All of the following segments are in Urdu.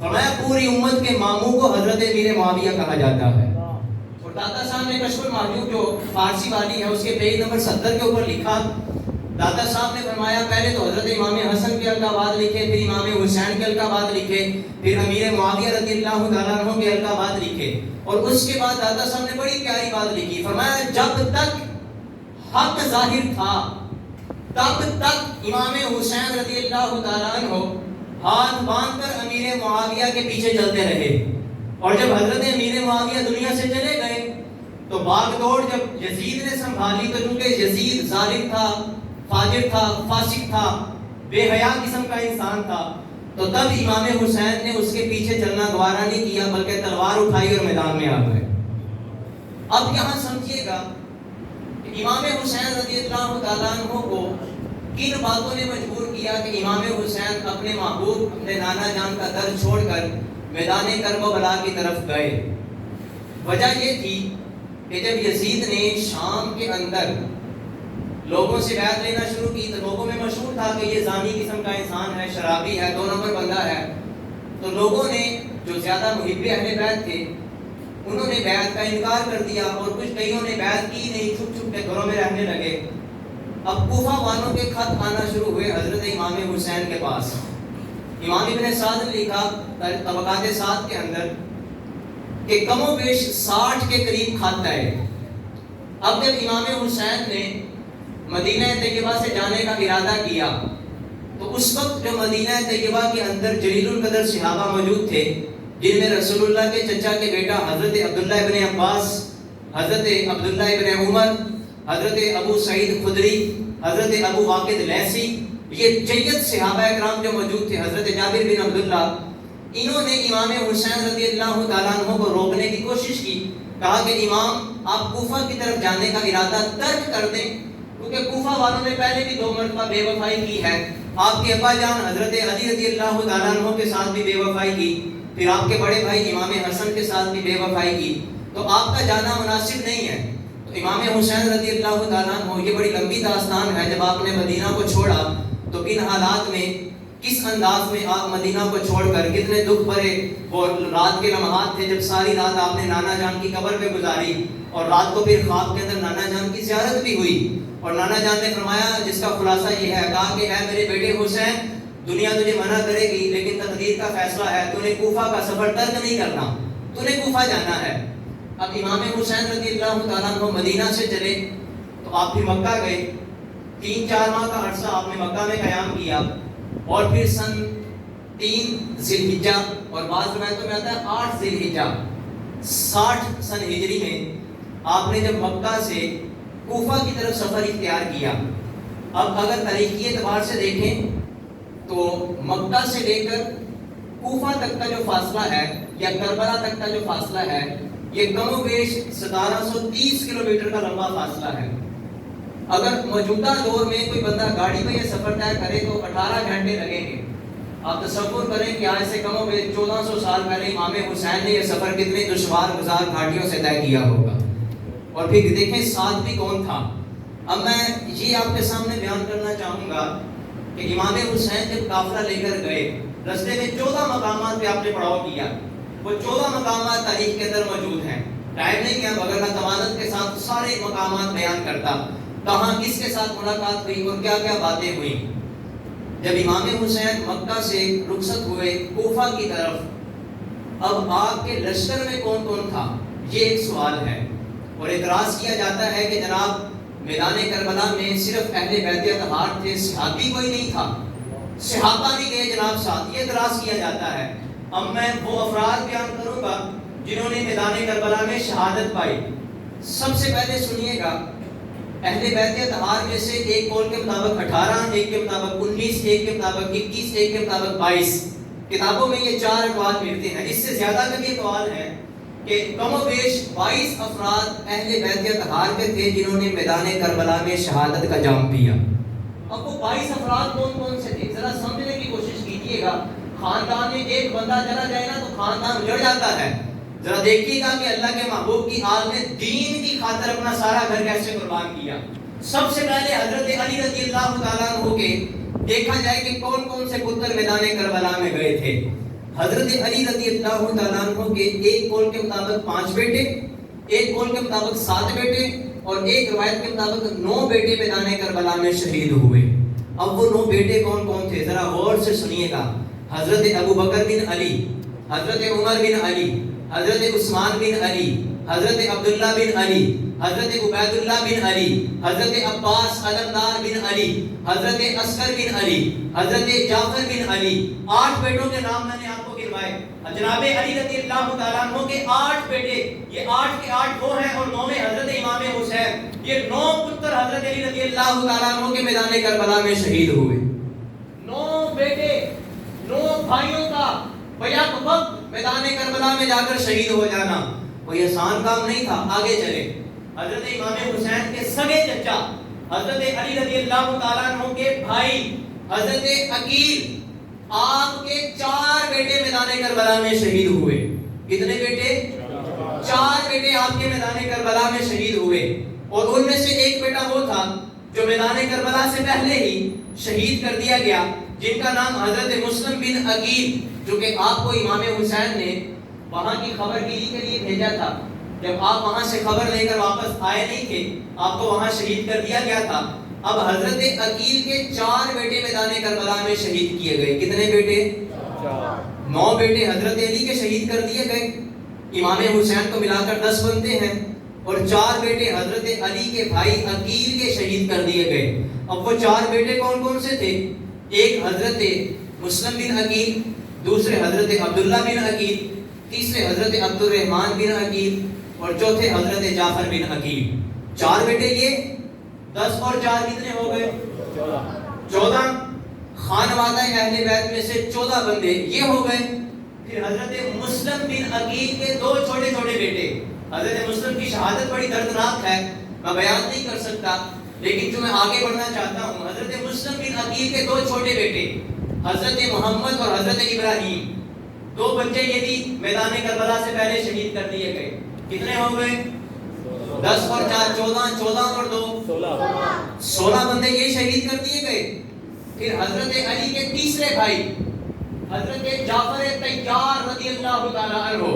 فرمایا پوری امت کے ماموں کو حضرت امیر معاویہ کہا جاتا ہے. اور داتا صاحب نے کشف المحجوب جو فارسی والی ہے اس کے پیج نمبر 70 کے اوپر لکھا، داتا صاحب نے فرمایا پہلے تو حضرت امام حسن کے القابات لکھے، پھر امام حسین کے القابات لکھے، پھر امیر معاویہ رضی اللہ تعالیٰ عنہ کے القابات لکھے، اور اس کے بعد داتا صاحب نے بڑی پیاری بات لکھی. فرمایا جب تک حق ظاہر تھا تب تک امام حسین رضی اللہ تعالیٰ عنہ ہاتھ باندھ کر امیر معاویہ کے پیچھے چلتے رہے، اور جب حضرت امیر معاویہ دنیا سے چلے گئے تو باغ دوڑ جب یزید نے سنبھالی تو چونکہ یزید ظالم تھا، فاجر تھا، فاسق تھا، بے حیا قسم کا انسان تھا، تو تب امام حسین نے اس کے پیچھے چلنا گوارا نہیں کیا بلکہ تلوار اٹھائی اور میدان میں آ گئے. اب یہاں سمجھیے گا کہ امام حسین رضی اللہ تعالیٰ عنہ کو کن باتوں نے مجبور کیا کہ امام حسین اپنے محبوب اپنے نانا جان کا در چھوڑ کر میدان کربلا کی طرف گئے. وجہ یہ تھی کہ جب یزید نے شام کے اندر لوگوں سے بیعت لینا شروع کی تو لوگوں میں مشہور تھا کہ یہ زانی قسم کا انسان ہے، شرابی ہے، 2 نمبر بندہ ہے، تو لوگوں نے جو زیادہ محب اہل بیت تھے انہوں نے بیعت کا انکار کر دیا، اور کچھ کئیوں نے بیعت کی نہیں، چھپ چھپ کے گھروں میں رہنے لگے. اب کوفہ والوں کے خط آنا شروع ہوئے حضرت امام حسین کے پاس. امام ابن سعد نے لکھا طبقات 7 کے اندر کہ کم و بیش 60 کے قریب خط آئے. اب جب امام حسین نے مدینہ طیبہ سے جانے کا ارادہ کیا تو اس وقت جو مدینہ طیبہ کے اندر جلیل القدر صحابہ موجود تھے، جن میں رسول اللہ کے چچا کے بیٹا حضرت عبداللہ ابن عباس، حضرت عبداللہ ابن عمر، حضرت ابو سعید خدری، حضرت ابو واقد لیثی، یہ جید صحابہ اکرام جو موجود تھے، حضرت جابر بن عبداللہ، انہوں نے امام حسین رضی اللہ تعالیٰ عنہ کو روکنے کی کوشش کی. کہا کہ امام آپ کوفہ کی طرف جانے کا ارادہ ترک کر دیں، کیونکہ کوفہ والوں نے پہلے بھی 2 مرتبہ بے وفائی کی ہے. آپ کے ابا جان حضرت علی رضی اللہ تعالیٰ عنہ کے ساتھ بھی بے وفائی کی، پھر آپ کے بڑے بھائی امام حسن کے ساتھ بھی بے وفائی کی، تو آپ کا جانا مناسب نہیں ہے. تو امام حسین رضی اللہ تعالیٰ عنہ، یہ بڑی لمبی داستان ہے، جب آپ نے مدینہ کو چھوڑا تو کن حالات میں، کس انداز میں آپ مدینہ کو چھوڑ کر، کتنے دکھ بھرے وہ رات کے لمحات تھے جب ساری رات آپ نے نانا جان کی قبر پہ گزاری، اور رات کو پھر خواب کے اندر نانا جان کی زیارت بھی ہوئی. اور نانا جان نے فرمایا، جس کا خلاصہ یہ ہے، کہا کہ اے میرے بیٹے حسین، دنیا تجھے منع کرے گی لیکن تقدیر کا فیصلہ ہے، تو نے کوفہ کا سفر ترک نہیں کرنا، تو نے کوفہ جانا ہے. اب امام حسین رضی اللہ تعالیٰ عنہ مدینہ سے چلے تو آپ پھر مکہ گئے. 3-4 ماہ کا عرصہ آپ نے مکہ میں قیام کیا، اور پھر سن 3 ذی الحجہ، اور بعض روایتوں میں آتا ہے 8 ذی الحجہ 60 سن ہجری میں آپ نے جب مکہ سے کوفہ کی طرف سفر اختیار کیا. اب اگر تاریخی اعتبار سے دیکھیں تو مکہ سے لے کر کوفہ تک کا جو فاصلہ ہے یا کربلا تک کا جو فاصلہ ہے، یہ کم و بیش 1730 کلومیٹر کا لمبا فاصلہ ہے. اگر موجودہ دور میں کوئی بندہ گاڑی میں یہ سفر طے کرے تو 18 گھنٹے لگیں گے. آپ تصور کریں کہ آج سے کم و بیش 1400 سال پہلے امام حسین نے یہ سفر کتنے دشوار گزار گھاٹیوں سے طے کیا ہوگا. اور پھر دیکھیں ساتھ بھی کون تھا. اب میں یہ آپ کے سامنے بیان کرنا چاہوں گا کہ امام حسین جب قافلہ لے کر گئے، رستے میں 14 مقامات پہ آپ نے پڑاؤ کیا. وہ 14 مقامات تاریخ کے اندر موجود ہیں. ٹائم نہیں ہے مگر میں تمانت کے ساتھ سارے مقامات بیان کرتا، کہاں کس کے ساتھ ملاقات ہوئی اور کیا کیا باتیں ہوئی. جب امام حسین مکہ سے رخصت ہوئے کوفہ کی طرف، اب آپ کے لشکر میں کون کون تھا، یہ ایک سوال ہے. اور اعتراض کیا جاتا ہے کہ جناب میدان کربلا میں صرف اہل بیت اطہار تھے، صحابی کوئی نہیں تھا، صحابہ نہیں گئے جناب ساتھ، یہ اعتراض کیا جاتا ہے. اب میں وہ افراد بیان کروں گا جنہوں نے میدان کربلا میں شہادت پائی. سب سے پہلے سنیے گا، اہل بیت اطہار میں سے ایک قول کے مطابق 18، ایک کے مطابق 19، ایک کے مطابق 21، ایک کے مطابق 22. کتابوں میں یہ 4 اقوال ملتے ہیں. اس سے زیادہ کا بھی اقوال ہے کہ کم و بیش 22 افراد اہل بیت اطہار کے تھے جنہوں نے میدان کربلا میں شہادت کا جام پیا. اب وہ 22 افراد کون کون سے تھے، ذرا سمجھنے کی کوشش کیجیے گا. خاندان میں ایک بندہ چلا جائے نا تو خاندان اجڑ جاتا ہے. ذرا دیکھیے گا کہ اللہ کے محبوب کی آل نے دین کی خاطر اپنا سارا گھر کیسے قربان کیا. سب سے پہلے حضرت علی رضی اللہ تعالیٰ عنہ کے دیکھا جائے کہ کون کون سے پتر میدان کربلا میں گئے تھے. حضرت علی رضی اللہ تعالیٰ عنہ کے ایک قول کے مطابق 5 بیٹے، ایک قول کے مطابق 7 بیٹے، اور ایک روایت کے مطابق 9 بیٹے میدان کربلا میں شہید ہوئے۔ اب وہ 9 بیٹے کون کون تھے ذرا غور سے سنیے گا۔ حضرت ابو بکر بن علی، حضرت عمر بن علی، حضرت عثمان بن علی، حضرت عبداللہ بن علی، حضرت عبید اللہ بن علی، حضرت عباس علمدار بن علی، حضرت اصغر بن علی، حضرت جعفر بن علی۔ 8 بیٹوں کے نام میں نے آپ کو گنوائے۔ جناب علی رضی اللہ تعالیٰ عنہ کے 8 بیٹے، یہ 8 کے 8 وہ ہیں، اور 9ویں حضرت امام حسین۔ یہ 9 پتر حضرت علی رضی اللہ تعالیٰ عنہ کے میدان کربلا میں شہید ہوئے۔ 9 بیٹے، 9 بھائیوں کا بیک وقت میدان کربلا میں جا کر شہید ہو جانا کوئی آسان کام نہیں تھا۔ آگے چلے، حضرت امام حسین کے سگے چچا حضرت علی رضی اللہ تعالیٰ عنہ کے بھائی حضرت عقیل، آپ کے 4 بیٹے میدان کربلا میں شہید ہوئے۔ کتنے بیٹے؟ 4 بیٹے آپ کے میدان کربلا میں شہید ہوئے، اور ان میں سے ایک بیٹا وہ تھا جو میدان کربلا سے پہلے ہی شہید کر دیا گیا، جن کا نام حضرت مسلم بن عقیل، جو کہ آپ کو امام حسین نے وہاں کی خبر گیری کے لیے بھیجا تھا۔ جب آپ وہاں سے خبر لے کر واپس آئے نہیں تھے، آپ کو وہاں شہید کر دیا گیا تھا۔ اب حضرت عقیل کے 4 بیٹے میدان کربلا میں شہید کیے گئے۔ کتنے بیٹے؟ 9 بیٹے حضرت علی کے شہید کر دیے گئے، امام حسین کو ملا کر 10 بنتے ہیں، اور 4 بیٹے حضرت علی کے بھائی عقیل کے شہید کر دیے گئے۔ اب وہ 4 بیٹے کون کون سے تھے؟ ایک حضرت مسلم بن عقیل، دوسرے حضرت عبداللہ بن عقیل، تیسرے حضرت عبد الرحمن بن عقیل، اور چوتھے حضرت جعفر بن عقیل۔ 4 بیٹے یہ، 10 اور 4 کتنے ہو گئے؟ 14۔ خانوادہ اہل بیت میں سے 14 بندے یہ ہو گئے۔ پھر حضرت مسلم بن عقیل کے 2 چھوٹے چھوٹے بیٹے۔ حضرت مسلم کی شہادت بڑی دردناک ہے، میں بیان نہیں کر سکتا، لیکن جو میں آگے بڑھنا چاہتا ہوں، حضرت مسلم بن عقیل کے 2 چھوٹے بیٹے حضرت محمد اور حضرت ابراہیم، 2 بچے یہ بھی میدان کربلا سے پہلے شہید کر دیے گئے۔ کتنے ہو گئے؟ 10 اور 4 14، 14 اور 2 16 بندے یہ شہید کر دیے گئے۔ پھر حضرت علی کے تیسرے بھائی حضرت جعفر طیار رضی اللہ تعالیٰ عنہ،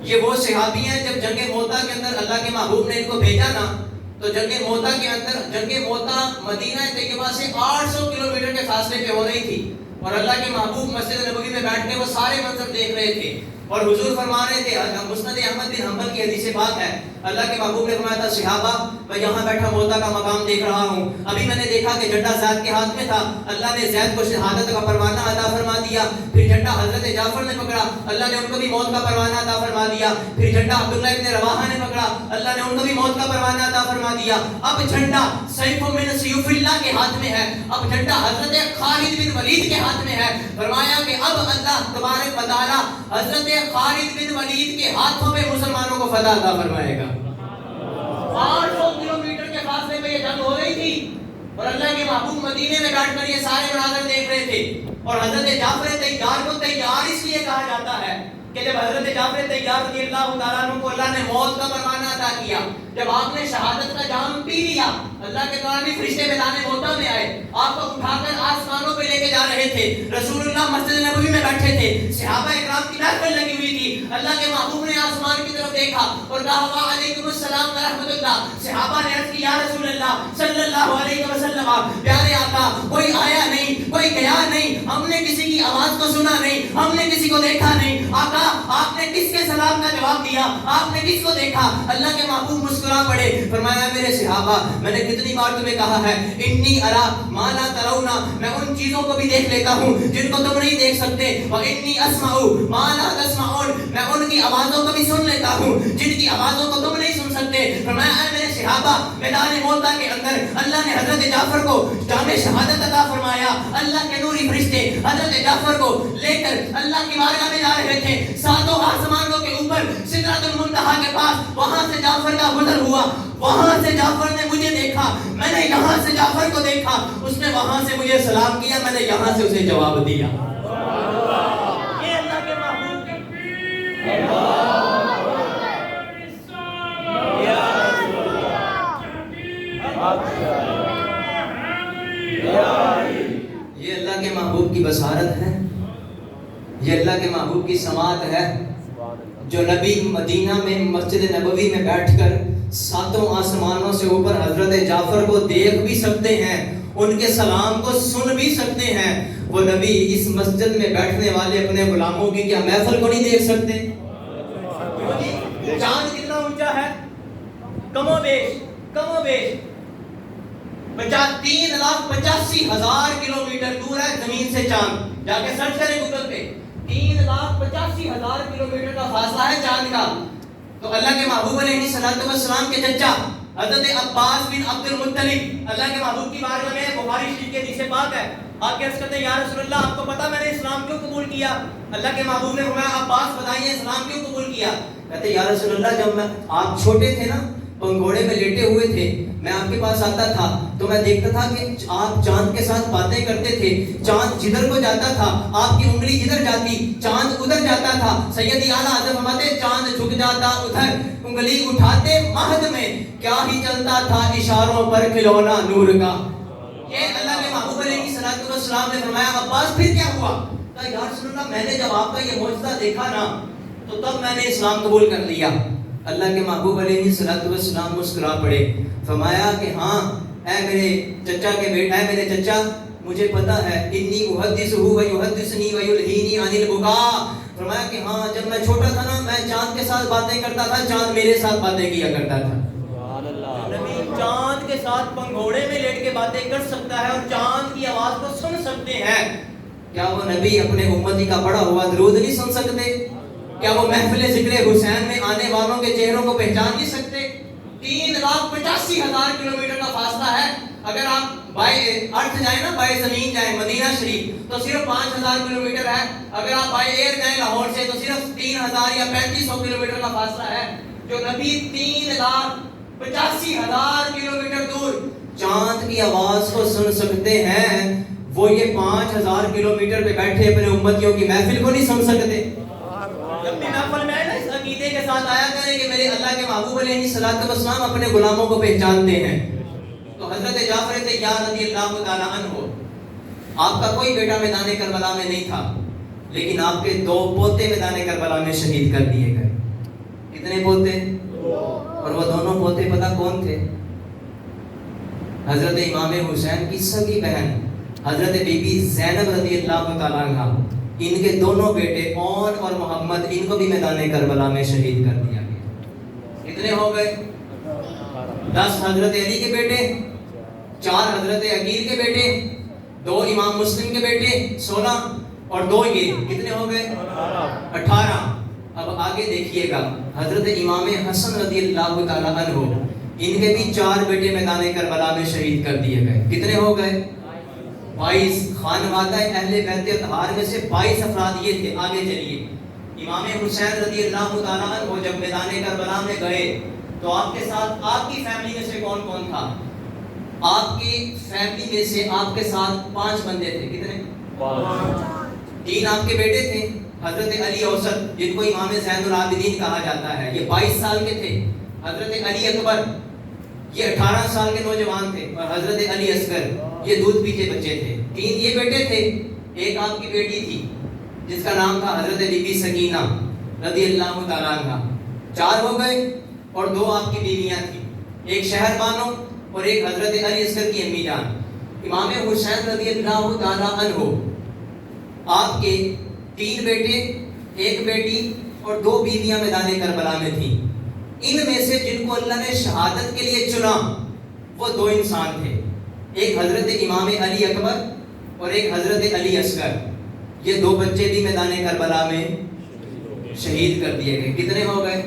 یہ وہ صحابی ہیں جب جنگ موتا کے اندر اللہ کے محبوب نے ان کو بھیجا نا، تو جنگ موتا کے اندر، جنگ موتا مدینہ طیبہ سے 800 کلومیٹر کے فاصلے پہ ہو رہی تھی، اور اللہ کے محبوب مسجد نبوی میں بیٹھ کے وہ سارے منظر دیکھ رہے تھے، اور حضور فرما رہے تھے، مسند احمد بن حنبل کی حدیث پاک ہے، اللہ کے محبوب نے فرمایا تھا، صحابہ میں یہاں بیٹھا موتا کا مقام دیکھ رہا ہوں، ابھی میں نے دیکھا کہ جھنڈا زید کے ہاتھ میں تھا، اللہ نے زید کو شہادت کا پروانہ عطا فرما دیا، پھر جھنڈا حضرت جعفر نے پکڑا، اللہ نے ان کو بھی موت کا پروانہ عطا فرما دیا، پھر جھنڈا عبداللہ ابن رواحہ نے پکڑا، اللہ نے ان کو بھی موت کا پروانہ عطا فرما دیا۔ اب جھنڈا سیف من سیوف اللہ کے ہاتھ میں ہے، اب جھنڈا حضرت خالد بن ولید کے ہاتھ میں ہے۔ فرمایا کہ اب اللہ تبارک و تعالی حضرت خالد بن ولید کے ہاتھوں میں مسلمانوں کو فتح عطا فرمائے گا۔ 800 کلومیٹر کے فاصلے پہ یہ جنگ ہو رہی تھی، اور اللہ کے محبوب مدینے میں بیٹھ کر یہ سارے مناظر دیکھ رہے تھے، اور حضرت جعفر طیار کو طیار اس لیے کہا جاتا ہے کہ جب حضرت جعفر طیار رضی اللہ تعالیٰ عنہ کو اللہ نے موت کا پروانہ عطا کیا، جب آپ نے شہادت کا جام پی لیا، اللہ کے تعالیٰ نے فرشتے میدان موتا میں آئے، آپ کو اٹھا کر آسمانوں پہ لے کے جا رہے تھے، رسول اللہ مسجد نبوی میں بیٹھے تھے، صحابہ اکرام کی محفل لگی ہوئی تھی، اللہ کے محبوب نے آسمان کی طرف دیکھا اور کہا وعلیکم السلام ورحمۃ اللہ۔ صحابہ نے عرض کی یا رسول اللہ صلی اللہ علیہ وسلم، پیارے آقا کوئی آیا نہیں، کوئی گیا نہیں، ہم نے کسی کی آواز کو سنا نہیں، ہم نے کسی کو دیکھا نہیں، آقا آپ نے کس کے سلام کا جواب دیا، آپ نے کس کو دیکھا؟ اللہ کے محبوب مسکرا پڑے، فرمایا میرے صحابہ میں نے کتنی بار تمہیں کہا ہے، انی ارا ما لا ترون، میں ان چیزوں کو بھی دیکھ لیتا ہوں جن کو تم نہیں دیکھ سکتے، وانی اسمع ما لا تسمعون، میں ان کی آوازوں کو بھی سن لیتا ہوں جن کی آوازوں کو تم نہیں سن سکتے۔ فرمایا اے میرے صحابہ میدان موتا کے اندر اللہ نے حضرت جعفر کو جام شہادت عطا فرمایا، اللہ کے نوری فرشتے حضرت جعفر کو لے کر اللہ کی بارگاہ میں جا رہے تھے، 7 آسمانوں کے اوپر سدرۃ المنتہا کے پاس، وہاں سے جعفر کا گزر ہوا، وہاں سے جعفر نے مجھے دیکھا، میں نے یہاں سے جعفر کو دیکھا، اس نے وہاں سے مجھے سلام کیا، میں نے یہاں سے اسے جواب دیا۔ یہ اللہ کے محبوب یہ اللہ کے محبوب کی بصارت ہے، یہ اللہ کے محبوب کی سماعت ہے جو نبی مدینہ میں مسجد نبوی میں بیٹھ کر ساتوں آسمانوں سے اوپر حضرت جعفر کو دیکھ بھی سکتے ہیں، ان کے سلام کو سن بھی سکتے ہیں، وہ نبی اس مسجد میں بیٹھنے والے اپنے غلاموں کی کیا محفل کو نہیں دیکھ سکتے؟ چاند کتنا اونچا ہے؟ کم و بیش 3,85,000 کلومیٹر دور ہے زمین سے چاند. جا کے سرچ کریں گوگل پہ، 3,85,000 کلومیٹر کا فاصلہ ہے چاند کا. تو اللہ کے محبوب علیہ السلام کے چچا حضرت عباس بن عبد المطلب اللہ کے محبوب کی بارگاہ میں بخاری شریف کے حدیث پاک ہے، آپ کہہ سکتے ہیں یا رسول اللہ آپ کو پتا میں نے اسلام کیوں قبول کیا؟ اللہ کے محبوب نے فرمایا عباس بتائیے اسلام کیوں قبول کیا؟ کہتے یا رسول اللہ جب آپ چھوٹے تھے نا، پنگھوڑے میں لیٹے ہوئے تھے، میں آپ کے پاس آتا تھا تو میں دیکھتا تھا کہ آپ چاند کے ساتھ باتیں کرتے تھے، چاند جدھر کو جاتا تھا آپ کی انگلی جدھر جاتی چاند ادھر جاتا تھا. سیدی اعلیٰ حضرت فرماتے چاند جھک جاتا ادھر، انگلی اٹھاتے مہد میں کیا ہی چلتا تھا اشاروں پر کھلونا نور کا. یہ اللہ کے محبوب علیہ السلام نے فرمایا عباس پھر کیا ہوا؟ کہا یا رسول اللہ میں نے جب آپ کا یہ معجزہ دیکھا نا تو تب میں نے اسلام قبول کر لیا. اللہ کے محبوب علیہ السلام مسکرا پڑے، فرمایا کہ ہاں اے میرے چچا کے بیٹا، اے میرے چچا مجھے پتا ہے انی احدثہ و یحدثنی و یلہینی عن البکاء. فرمایا کہ ہاں جب میں چھوٹا تھا نا میں چاند کے ساتھ باتیں کرتا تھا، چاند میرے ساتھ باتیں کیا کرتا تھا. نبی چاند کے ساتھ پنگھوڑے میں لیٹ کے باتیں کر سکتا ہے اور چاند کی آواز کو سن سکتے ہیں. کیا وہ نبی اپنے امتی کا پڑھا ہوا درود نہیں سن سکتے؟ کیا وہ محفل ذکر حسین میں آنے والوں کے چہروں کو پہچان نہیں سکتے؟ 3,85,000 کلومیٹر کا فاصلہ ہے. اگر آپ بائی ارتھ جائیں نا، بائی زمین جائیں مدینہ شریف تو صرف 5,000 کلومیٹر ہے. اگر آپ بائی ایئر جائیں لاہور سے تو صرف 3,000 یا 3,500 کلومیٹر کا فاصلہ ہے. جو نبی 3,85,000 کلومیٹر دور چاند کی آواز کو سن سکتے ہیں، وہ یہ 5,000 کلومیٹر پہ بیٹھے اپنے امتیوں کی محفل کو نہیں سن سکتے؟ جب بھی محفل میں نا اس عقیدے کے ساتھ آیا کریں کہ میرے اللہ کے محبوب علیہ السلام اپنے غلاموں کو پہچانتے ہیں. تو حضرت جعفر طیار رضی اللہ تعالیٰ عنہ، آپ کا کوئی بیٹا میدان کربلا میں نہیں تھا، لیکن آپ کے 2 پوتے میدان کربلا میں شہید کر دیے گئے. کتنے پوتے؟ اور وہ دونوں پوتے پتہ کون تھے؟ حضرت امام حسین کی سگی بہن حضرت بی بی زینب رضی اللہ تعالیٰ عنہ، ان کے دونوں بیٹے اون اور محمد، ان کو بھی میدان کربلا میں شہید کر دیا گیا. کتنے ہو گئے؟ 10 حضرت علی کے بیٹے، 4 حضرت عقیل کے بیٹے، 2 امام مسلم کے بیٹے 16 اور 2 یہ کتنے ہو گئے؟ 18. اب آگے دیکھیے گا حضرت امام حسن رضی اللہ تعالیٰ عنہ، ان کے بھی 4 بیٹے میدان کربلا میں شہید کر دیے گئے. کتنے ہو گئے؟ 22. خانوادہ اہل بیت اطہار میں سے 22 افراد یہ تھے. آگے چلیے. امام حسین رضی اللہ تعالیٰ عنہ جب میدان کربلا میں گئے تو آپ کے ساتھ آپ کی فیملی میں سے کون کون تھا؟ آپ کی فیملی میں سے آپ کے ساتھ 5 بندے تھے. کتنے؟ 3 آپ کے بیٹے تھے، حضرت علی اوسط جن کو امام زین العابدین کہا جاتا ہے، یہ 22 سال کے تھے. حضرت علی اکبر یہ 18 سال کے نوجوان تھے، اور حضرت علی اصغر یہ دودھ پیتے بچے تھے. 3 یہ بیٹے تھے، ایک آپ کی بیٹی تھی جس کا نام تھا حضرت بی بی سکینہ رضی اللہ تعالیٰ عنہ. 4 ہو گئے اور 2 آپ کی بیویاں تھیں، ایک شہر بانو اور ایک حضرت علی اصغر کی امی جان. امام حسین رضی اللہ تعالیٰ عنہ آپ کے 3 بیٹے، ایک بیٹی اور 2 بیویاں میدان کربلا میں تھیں. ان میں سے جن کو اللہ نے شہادت کے لیے چنا وہ 2 انسان تھے، ایک حضرت امام علی اکبر اور ایک حضرت علی اصغر. یہ 2 بچے بھی میدان کربلا میں شہید کر دیے گئے. کتنے ہو گئے؟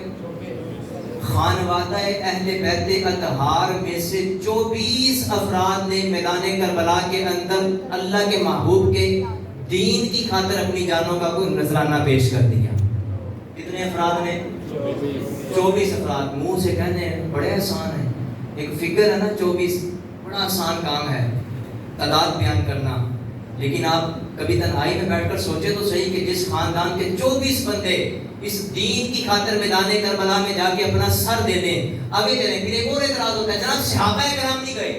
خانوادہ اہل بیت اطہار میں سے 24 افراد نے میدان کربلا کے اندر اللہ کے محبوب کے دین کی خاطر اپنی جانوں کا کوئی نذرانہ پیش کر دیا. کتنے افراد نے؟ 24 افراد. منہ سے کہنے بڑے آسان ہے، ایک فگر ہے نا 24، بڑا آسان کام ہے تعداد بیان کرنا. لیکن آپ کبھی تنہائی میں بیٹھ کر سوچے تو صحیح کہ جس خاندان کے 24 بندے اس دین کی خاطر میدان کربلا میں جا کے اپنا سر دے دیں. آگے چلیں. پھر ایک اور اعتراض ہوتا ہے، جناب صحابہ کرام نہیں گئے.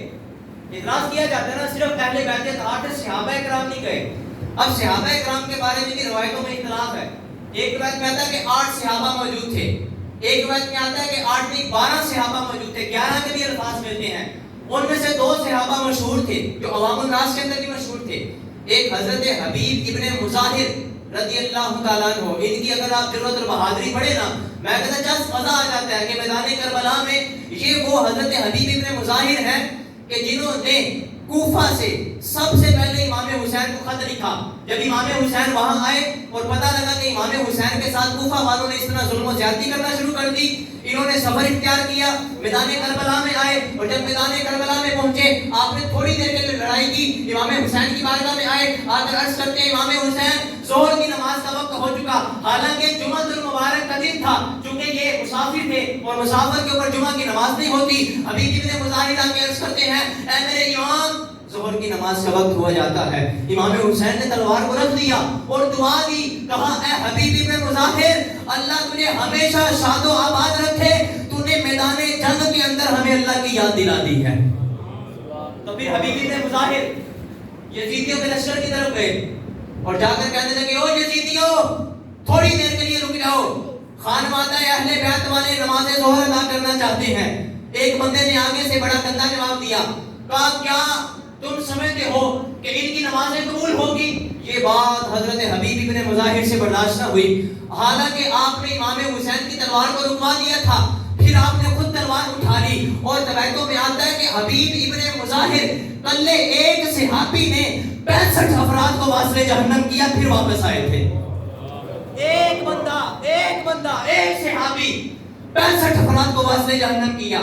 اعتراض کیا جاتا ہے نا صرف اہل بیت اطہار سے صحابہ کرام نہیں گئے. اب صحابہ کرام کے بارے میں بھی روایتوں میں اختلاف ہے. ایک روایت میں آتا ہے کہ 8 صحابہ موجود تھے, ایک روایت میں آتا ہے کہ 8 نہیں 12 صحابہ موجود تھے, 11 کے بھی الفاظ ملتے ہیں. ان میں سے 2 صحابہ مشہور تھے جو عوام الناس کے اندر بھی مشہور تھے. ایک حضرت حبیب ابن مظاہر رضی اللہ تعالیٰ عنہ. ان کی اگر آپ ضرورت اور بہادری پڑھے نا, میں کہتا جس مزہ آ جاتا ہے کہ میدان کربلا میں یہ وہ حضرت حبیب ابن مظاہر ہیں کہ جنہوں نے کوفہ سے سب سے پہلے امام حسین کو خط لکھا. جب امام حسین وہاں آئے اور پتہ لگا کہ امام حسین کے ساتھ کوفہ والوں نے اس طرح ظلم و زیادتی کرنا شروع کر دی, انہوں نے سفر اختیار کیا, میدان کربلا میں آئے. اور جب میدان کربلا میں پہنچے, آپ نے تھوڑی دیر کے لیے لڑائی کی, امام حسین کی بارگاہ میں آئے, آ کر عرض کرتے ہیں امام حسین ظہر کی نماز کا وقت ہو چکا. حالانکہ جمعہ المبارک کا دن تھا, چونکہ یہ مسافر تھے اور مسافر کے اوپر جمعہ کی نماز نہیں ہوتی. حبیب ابن مظاہر آ کے عرض کرتے ہیں اے میرے امام ظہر کی نماز کا وقت ہوا جاتا ہے. امام حسین نے تلوار کو رکھ دیا اور دعا دی, کہا اے حبیب ابن مظاہر اللہ تجھے ہمیشہ شاد و آباد رکھے, تو نے میدان جنگ کے اندر ہمیں اللہ کی یاد دلا دی ہے. تو پھر حبیب ابن مظاہر یزیدیوں کے لشکر کی طرف گئے اور جا کر کہنے لگے او یزیدیوں تھوڑی دیر کے لیے رک جاؤ, خانوادہ اہل بیت والے نماز ظہر ادا کرنا چاہتے ہیں. ایک بندے نے آگے سے بڑا گندا جواب دیا, کہا کیا تم سمجھتے ہو کہ ان کی نمازیں قبول ہوگی؟ یہ بات حضرت حبیب ابن مظاہر سے برداشت نہ ہوئی. حالانکہ آپ نے امام حسین کی تلوار کو رکوا دیا تھا, پھر آپ نے خود تلوار اٹھا لی. اور روایتوں میں آتا ہے کہ حبیب ابن مظاہر کلے ایک صحابی نے 65 افراد کو واصل جہنم کیا, پھر واپس آئے تھے. ایک بندہ ایک صحابی 65 افراد کو واصل جہنم کیا,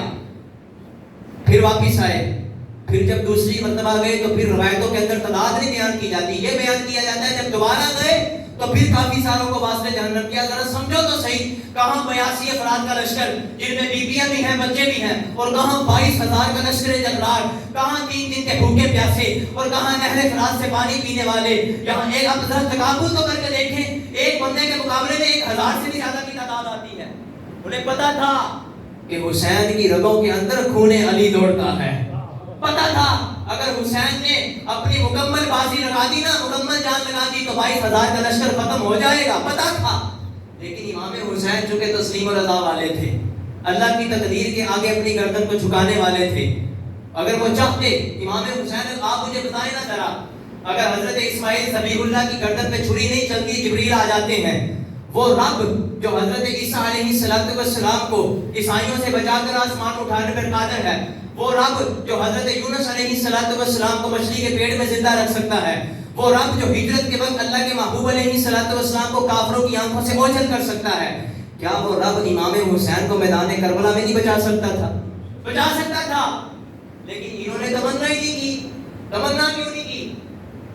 پھر واپس آئے. پھر جب دوسری مرتبہ گئے تو پھر روایتوں کے اندر تعداد نہیں بیان کی جاتی, یہ بیان کیا جاتا ہے جب دوبارہ گئے تو پھر کافی ساروں کو واصل جہنم کیا. ذرا سمجھو تو صحیح, کہاں 82 افراد کا لشکر جن میں بیویاں بھی ہیں بچے بھی ہیں, اور کہاں 22,000 کا لشکر جلال, کہاں 3 دن کے بھوکے پیاسے, اور کہاں نہر فرات سے پانی پینے والے. یہاں ایک آپ ذرا تقابل تو کر کے دیکھیں, ایک بندے کے مقابلے میں 1000 سے بھی زیادہ کی تعداد آتی ہے. انہیں پتا تھا کہ حسین کی رگوں کے اندر خون علی دوڑتا ہے. پتا تھا اگر حسین نے اپنی مکمل بازی لگا دی نا, مکمل جان لگا دی تو 22,000 کا لشکر ختم ہو جائے گا. پتا تھا, لیکن امام حسین چونکہ تسلیم و رضا والے تھے, اللہ کی تقدیر کے آگے اپنی گردن کو جھکانے والے تھے. اگر وہ چاہتے, امام حسین آپ مجھے بتائیں نا ذرا, اگر حضرت اسماعیل ذبیح اللہ کی گردن پہ چھری نہیں چلتی, جبریل آ جاتے ہیں. وہ رب جو حضرت عیسیٰ علیہ السلام کو عیسائیوں سے بچا کر آسمان اٹھانے پر قادر ہے, وہ رب جو حضرت یونس علیہ السلام کو مچھلی کے پیٹ میں زندہ رکھ سکتا ہے, وہ رب جو ہجرت کے وقت اللہ کے محبوب علیہ السلام کو کافروں کی آنکھوں سے اوجھل کر سکتا ہے, کیا وہ رب امام حسین کو میدان کربلا میں نہیں بچا سکتا تھا؟ بچا سکتا تھا. لیکن انہوں نے تمنا ہی نہیں کی. تمنا کیوں نہیں کی؟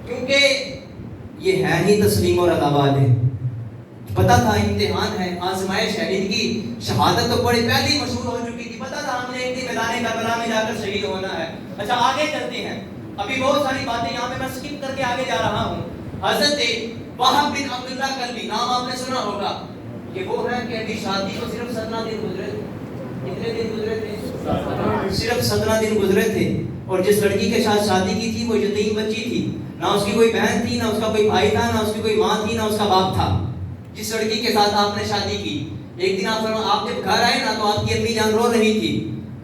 کیونکہ یہ ہے ہی تسلیم و رضا والے. پتا تھا امتحان ہے, آزمائش ہے. ان کی شہادت تو بڑی پہلی مشہور ہو چکی تھی, پتا تھا ہم نے ایک دن میدان کربلا میں جا کر شہید ہونا ہے. اچھا آگے چلتے ہیں, ابھی بہت ساری باتیں یہاں پہ میں سکپ کر کے آگے جا رہا ہوں. حضرت وہب بن عبداللہ کلبی, نام آپ نے سنا ہوگا, یہ وہ ہے کہ ابھی شادی کو صرف 17 دن گزرے تھے. کتنے دن گزرے تھے؟ صرف 17 دن گزرے تھے. اور جس لڑکی کے ساتھ شادی کی تھی وہ یتیم بچی تھی, نہ اس کی کوئی بہن تھی, نہ اس کا کوئی بھائی تھا, نہ اس کی کوئی ماں تھی, نہ اس کا باپ تھا. جس لڑکی کے ساتھ آپ نے شادی کی, ایک دن آپ جب گھر آئے نا تو آپ کی امی جان رو رہی تھی.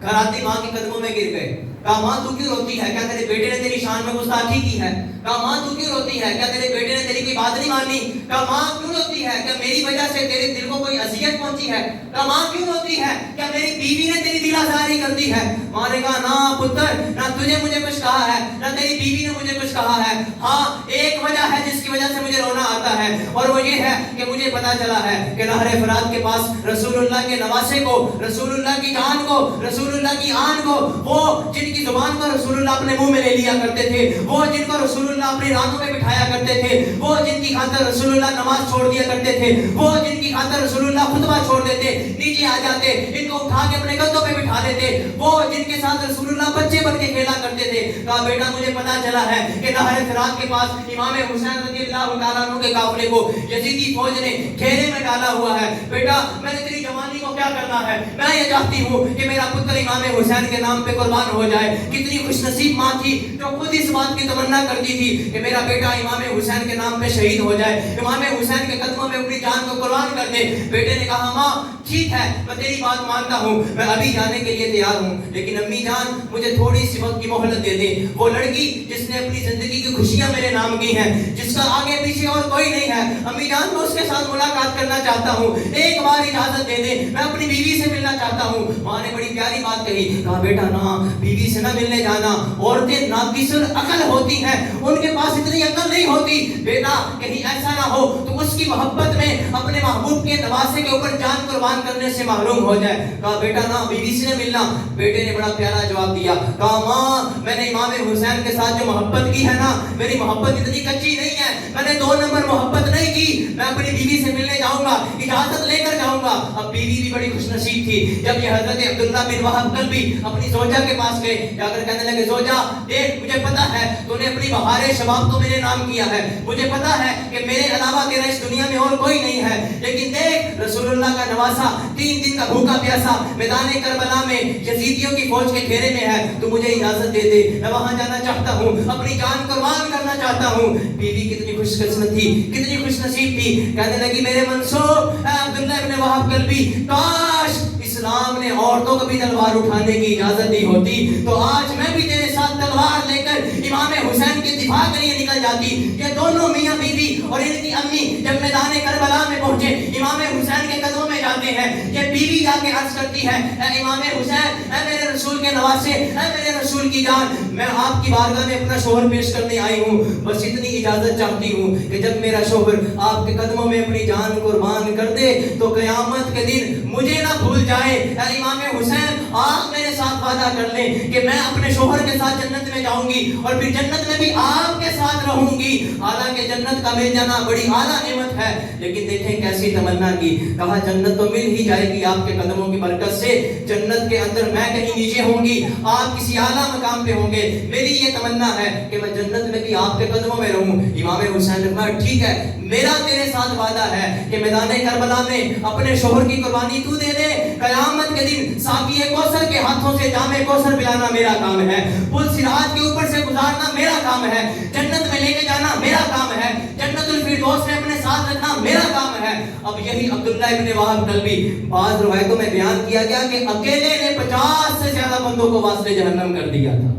گھر آتے ماں کے قدموں میں گر گئے. کہا ماں تو کیوں روتی ہے, کیا تیرے بیٹے نے تیری شان میں گستاخی کی ہے؟ کہا ماں تو کیوں روتی ہے, کیا تیرے بیٹے نے تیری کوئی بات نہیں مانی؟ کہا ماں کیوں روتی ہے, کیا میری وجہ سے تیرے دل کو کوئی اذیت پہنچی ہے؟ کہا ماں کیوں روتی ہے, کیا میری بیوی نے تیری دل آزاری کر دی ہے؟ ماں نے کہا نہ پتر, نہ تجھے مجھے کچھ کہا ہے, نہ تیری بیوی نے مجھے کچھ کہا ہے. ہاں ایک وجہ ہے جس کی وجہ سے مجھے رونا آتا ہے, اور وہ یہ ہے کہ مجھے پتا چلا ہے کہ نہر فرات کے پاس رسول اللہ کے نواسے کو, رسول اللہ کی جان کو, رسول اللہ کی آن کو, وہ جن کی زبان کو رسول اللہ اپنے منہ میں لے لیا کرتے تھے, وہ جن کو رسول اللہ اپنے رانوں میں بٹھایا کرتے تھے, وہ جن کی خاطر رسول اللہ نماز چھوڑ دیا کرتے تھے, وہ جن کی خاطر رسول اللہ خطبہ چھوڑ دیتے, نیچے آ جاتے, ان کو اٹھا کے اپنے کندھوں پہ بٹھا والے تھے, وہ جن کے ساتھ رسول اللہ بچے بن کے کھیلا کرتے تھے. کہا بیٹا مجھے پتا چلا ہے کہ نہر فرات کے پاس امام حسین رضی اللہ تعالیٰ عنہ کے قافلے کو یزیدی فوج نے گھیرے میں ڈالا ہوا ہے. بیٹا میں نے تیری جوانی کو کیا کرنا ہے, میں یہ چاہتی ہوں کہ میرا پتر امام حسین کے نام پہ قربان ہو جائے. کتنی خوش نصیب ماں تھی جو خود اس بات کی تمنا کرتی تھی کہ میرا بیٹا امام حسین کے نام پہ شہید ہو جائے, امام حسین کے قدموں میں اپنی جان کو قربان کر دے. بیٹے نے کہا ماں ٹھیک ہے میں تیری بات مانتا ہوں, میں ابھی جانے کے لیے تیار ہوں, لیکن امی جان مجھے تھوڑی سی وقت کی مہلت دے دیں. وہ لڑکی جس نے اپنی زندگی کی خوشیاں میرے نام کی ہیں, جس کا آگے پیچھے اور کوئی نہیں ہے, امی جان میں اس کے ساتھ ملاقات کرنا چاہتا ہوں, ایک بار اجازت دے دیں, میں اپنی بیوی سے ملنا چاہتا ہوں. ماں نے بڑی پیاری بات کہی, کہا بیٹا نہ بیوی سے نہ ملنے جانا, عورتیں ناقص العقل ہوتی ہیں, ان کے پاس اتنی عقل نہیں ہوتی. بیٹا کہیں ایسا نہ ہو تو اس کی محبت میں اپنے محبوب کے نواسے کے اوپر جان قربان کرنے سے محروم ہو جائے. کہا بیٹا نہ بیوی سے نہ ملنا. بیٹے نے بڑا پیارا جواب دیا, کہا ماں میں نے امام حسین کے ساتھ جو محبت کی ہے نا, میری محبت اتنی کچی نہیں ہے, میں نے 2 نمبر محبت نہیں کی, میں اپنی بیوی سے ملنے جاؤں گا, اجازت لے کر جاؤں گا. اب بیوی بھی بڑی خوش نصیب تھی. جب یہ حضرت عبداللہ بن وہب کلبی اپنی زوجہ کے پاس گئے, جا کر کہنے لگے زوجہ دیکھ مجھے پتا ہے تو نے اپنی بہار شباب کو میرے نام کیا ہے, مجھے پتا ہے کہ میرے علاوہ تیرا اس دنیا میں اور کوئی نہیں ہے, لیکن دیکھ رسول اللہ کا نواسا 3 دن کا بھوکا پیاسا میدان کربلا میں یزیدیوں کی فوج کے گھیرے میں ہے, تو مجھے اجازت دے دے, میں وہاں جانا چاہتا ہوں, اپنی جان قربان کرنا چاہتا ہوں. بیوی کتنی خوش قسمت تھی, کتنی خوش نصیب تھی, کہنے لگی میرے منصور اے عبداللہ ابن وہب کلبی, کاش اسلام نے عورتوں کو بھی تلوار اٹھانے کی اجازت دی ہوتی تو آج میں بھی تیرے ساتھ تلوار لے کر امام حسین کے دفاع کے لیے نکل جاتی. یہ دونوں میاں بیوی اور ان کی امی جب میدان کربلا میں پہنچے, امام حسین کے قدموں میں جاتے ہیں. یہ بیوی جا کے عرض کرتی ہے اے امام حسین, اے میرے رسول کے نواسے, اے میرے رسول کی جان, میں آپ کی بارگاہ میں اپنا شوہر پیش کرنے آئی ہوں, بس اتنی اجازت چاہتی ہوں کہ جب میرا شوہر آپ کے قدموں میں اپنی جان قربان کر دے تو قیامت کے دن مجھے نہ بھول جائے. اے امام حسین آپ میرے ساتھ وعدہ کر لیں کہ میں اپنے شوہر کے ساتھ جنت میں جاؤں گی اور پھر جنت میں بھی آپ کے ساتھ رہوں گی. حالانکہ جنت کا مل جانا بڑی اعلیٰ نعمت ہے, لیکن دیکھیں کیسی تمنا کی. کہا جنت تو مل ہی جائے گی آپ کے قدموں کی برکت سے, جنت کے اندر میں کہیں نیچے ہوں گی, آپ کسی اعلیٰ مقام پہ ہوں گے, میری یہ تمنا ہے کہ میں جنت میں بھی آپ کے قدموں میں رہوں. امام حسین نے کہا ٹھیک ہے, میرا تیرے ساتھ وعدہ ہے کہ میدان کربلا میں اپنے شوہر کی قربانی تو دے دے, قیامت کے دن ساقی کوثر کے ہاتھوں سے جام کوثر پلانا میرا کام ہے, پل صراط کے اوپر سے گزارنا میرا کام ہے, جنت میں لے کے جانا میرا کام ہے, جنت الفردوس میں اپنے ساتھ رکھنا میرا کام ہے. اب یہی عبداللہ ابن وہب کلبی, بعض روایتوں میں بیان کیا گیا کہ اکیلے نے 50 سے زیادہ بندوں کو واسطے جہنم کر دیا تھا.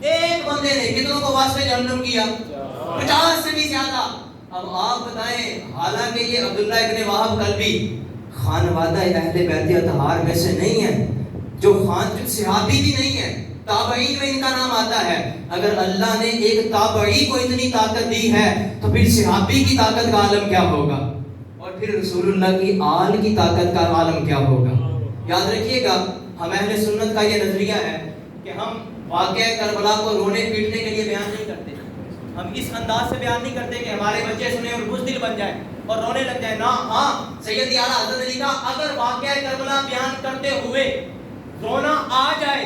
ایک بندے نے کتنوں کو واسطے جہنم کیا, 50 سے بھی زیادہ. اب آپ بتائیں, حالانکہ یہ عبداللہ ابن وہب کلبی خانوادہ اہل بیت اطہار میں سے نہیں ہے, جو صحابی بھی نہیں ہے, تابعین میں ان کا نام آتا ہے. اگر اللہ نے ایک تابعی کو اتنی طاقت دی ہے تو پھر صحابی کی طاقت کا عالم کیا ہوگا, اور پھر رسول اللہ کی آل کی طاقت کا عالم کیا ہوگا. یاد رکھیے گا, ہم اہل سنت کا یہ نظریہ ہے کہ ہم واقعہ کربلا کو رونے پیٹنے کے لیے بیان نہیں کرتے, ہم اس انداز سے بیان نہیں کرتے کہ ہمارے بچے سنیں اور بزدل بن جائیں اور رونے لگ جائیں. نا ہاں, سید اعلیٰ حضرت علی کا اگر واقعہ کربلا بیان کرتے ہوئے رونا آ جائے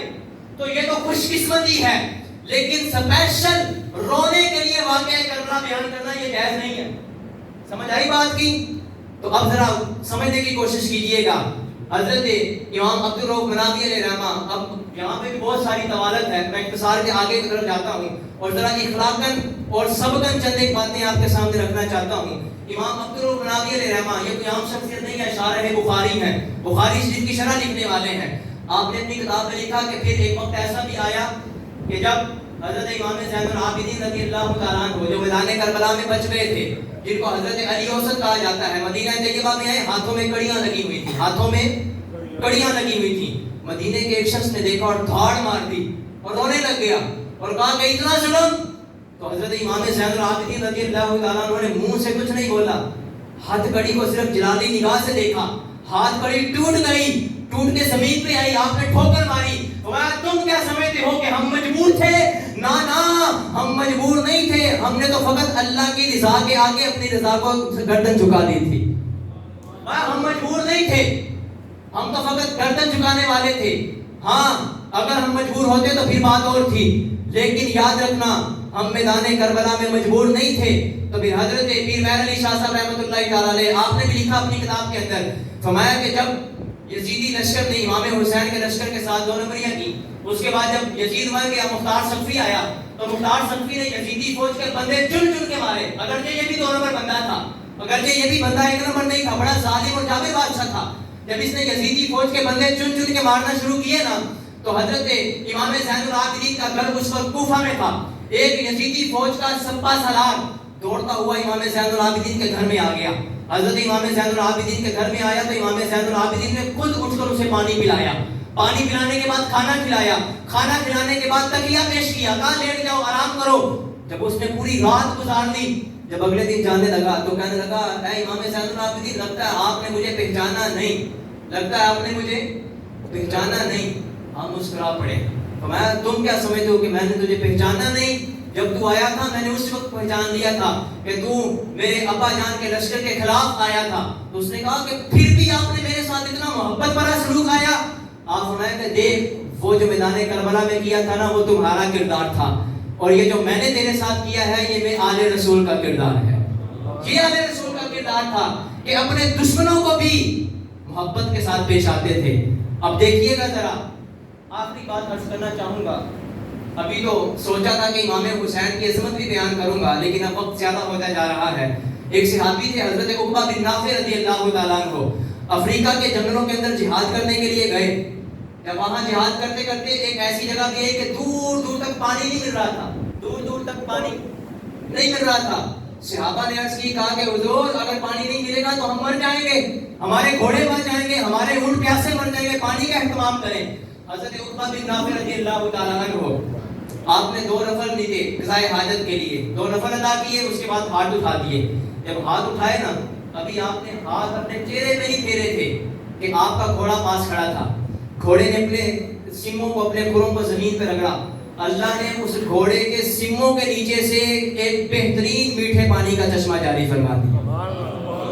تو یہ تو خوش قسمتی ہے, لیکن سپیشل رونے کے لیے واقعہ کربلا بیان کرنا یہ جائز نہیں ہے. سمجھ آئی بات کی؟ تو اب ذرا سمجھنے کی کوشش کیجئے گا. حضرت امام عبدالرؤف مناوی علیہ رحمہ, اب یہاں پہ بھی بہت ساری طوالت ہے, میں اختصار کے آگے کی طرف جاتا ہوں اور ذرا اخلاقاً اور سبقاً چند ایک باتیں آپ کے سامنے رکھنا چاہتا ہوں. امام عبدالرؤف مناوی علیہ رحمہ یہ کوئی عام شخصیت نہیں ہے, شارح بخاری ہیں, بخاری شریف کی شرح لکھنے والے ہیں. آپ نے اپنی کتاب میں لکھا کہ پھر ایک وقت ایسا بھی آیا کہ جب حضرت امام زین العابدین رضی اللہ تعالیٰ عنہ جو میدان کربلا میں بچ گئے تھے, جن کو حضرت علی اوسط کہا جاتا ہے, مدینہ طیبہ میں آئے, ہاتھوں میں کڑیاں لگی ہوئی تھی, ہاتھوں میں کڑیاں لگی ہوئی تھی. مدینے کے ایک شخص نے دیکھا اور دھاڑ مار دی اور رونے لگ گیا اور کہا کہ اتنا ظلم. تو حضرت امام زین العابدین رضی اللہ تعالیٰ عنہ نے منہ سے کچھ نہیں بولا, ہاتھ کڑی کو صرف جلالی نگاہ سے دیکھا, ہاتھ کڑی ٹوٹ گئی, ٹوٹ کے زمین پہ آئی, آپ نے ٹھوکر ماری. تم کیا سمجھتے ہو کہ ہم مجبور تھے؟ نا ہم مجبور نہیں تھے, ہم نے تو فقط اللہ کی رضا کے آگے اپنی رضا کو گردن جھکا دی تھی, ہم مجبور نہیں تھے. ہم تو فقط گردن جھکانے والے تھے. ہاں اگر ہم مجبور ہوتے تو پھر بات اور تھی، لیکن یاد رکھنا ہم میدان کربلا میں مجبور نہیں تھے. تو پھر حضرت پیر مہر علی شاہ صاحب رحمۃ اللہ تعالی علیہ آپ نے بھی لکھا اپنی کتاب کے اندر، فرمایا کہ جب یزیدی لشکر نے امام حسین کے لشکر کے ساتھ 2 نمبریاں کی، اس کے بعد جب یزید مر گیا مختار صفی آیا، تو مختار صفی نے یزیدی فوج کے بندے چن چن کے مارے. اگرچہ یہ بھی 2 نمبر بندہ تھا، اگرچہ یہ بھی بندہ 1 نمبر نہیں تھا، بڑا ظالم اور جابر بادشاہ تھا. جب اس نے یزیدی فوج کے بندے چن چن کے مارنا شروع کیے نا، تو حضرت امام زین العابدین کا گھر اس وقت کوفہ میں تھا. ایک یزیدی فوج کا سپہ سالار دوڑتا ہوا امام زین العابدین کے گھر میں آ گیا. حضرت امام زین العابدین کے گھر میں آیا تو امام زین العابدین نے خود اٹھ کر اسے پانی پلایا. پانی پلانے کے بعد کھانا کھلایا. کھانا کھلانے کے بعد تکیہ پیش کیا، کہا لیٹ جاؤ آرام کرو. جب اس نے پوری رات گزار دی، جب اگلے دن جانے لگا تو کہنے لگا اے امام زین العابدین، لگتا ہے آپ نے مجھے پہچانا نہیں، لگتا ہے آپ نے مجھے پہچانا نہیں. ہم مسکرا پڑے. فرمایا تم کیا سمجھتے ہو کہ میں نے تجھے پہچانا نہیں؟ جب تو آیا تھا میں نے اس وقت پہچان لیا تھا کہ تو میرے ابا جان کے لشکر کے خلاف آیا تھا. تو اس نے کہا کہ پھر بھی آپ نے میرے ساتھ اتنا محبت بھرا سلوک آیا. آپ فرمایا کہ دیکھ وہ جو میدان کربلا میں کیا تھا نا وہ تمہارا کردار تھا، اور یہ جو میں نے تیرے ساتھ کیا ہے یہ میں آل رسول کا کردار ہے. یہ آل رسول کا کردار تھا کہ اپنے دشمنوں کو بھی محبت کے ساتھ پیش آتے تھے. اب دیکھیے گا ذرا، آخری بات عرض کرنا چاہوں گا. ابھی تو سوچا تھا کہ امام حسین کی عظمت بھی بیان کروں گا، لیکن اب وقت زیادہ ہوتا جا رہا ہے. ایک صحابی تھے حضرت عقبہ بن نافع رضی اللہ تعالیٰ عنہ، افریقہ کے جنگلوں کے اندر جہاد کرنے کے لیے گئے. جب وہاں جہاد کرتے کرتے ایک ایسی جگہ گئے کہ دور دور تک پانی نہیں مل رہا تھا، دور دور تک پانی نہیں مل رہا تھا. صحابہ نے عرض کی، کہا کہ حضور اگر پانی نہیں ملے گا تو ہم مر جائیں گے، ہمارے گھوڑے مر جائیں گے، ہمارے اونٹ پیاسے مر جائیں گے، پانی کا اہتمام کریں. حضرت عقبہ بن نافع رضی اللہ تعالیٰ عنہ آپ نے 2 نفل دیے قضائے حاجت کے لیے، 2 نفل ادا کیے، اس کے بعد ہاتھ اٹھا دیے. جب ہاتھ اٹھائے نا، ابھی آپ نے ہاتھ اپنے چہرے پہ نہیں پھیرے تھے کہ آپ کا گھوڑا پاس کھڑا تھا. گھوڑے نے اپنے سموں کو، اپنے کھروں کو زمین پہ رگڑا. اللہ نے اس گھوڑے کے سموں کے نیچے سے ایک بہترین میٹھے پانی کا چشمہ جاری فرما دیا.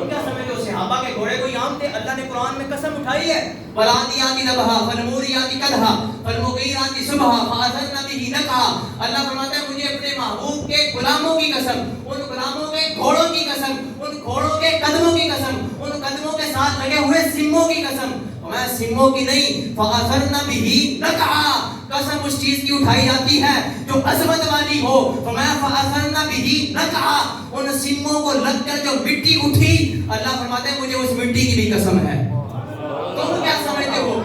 کیا سمجھو صحابہ کے گھوڑے کوئی عام تھے؟ اللہ نے قرآن میں قسم اٹھائی ہے، وَالْعَادِيَاتِ ضَبْحًا فَالْمُورِيَاتِ قَدْحًا فَالْمُغِيرَاتِ صُبْحًا فَأَثَرْنَ بِهِ نَقْعًا. اللہ فرماتا ہے مجھے اپنے محبوب کے غلاموں کی قسم، ان غلاموں کے گھوڑوں کی قسم، ان گھوڑوں کے قدموں کی قسم، ان قدموں کے ساتھ لگے ہوئے سموں کی قسم. میں سموں کی نہیں، فَأَثَرْنَ بِهِ نَقْعًا، قسم اس چیز کی اٹھائی جاتی ہے جو عظمت والی ہو. فرمایا فَأَثَرْنَ بِهِ نَقْعًا، ان سموں کو لگ کر جو مٹی اٹھی، اللہ فرماتے ہیں مجھے اس مٹی کی بھی قسم ہے. تم کیا سمجھتے ہو؟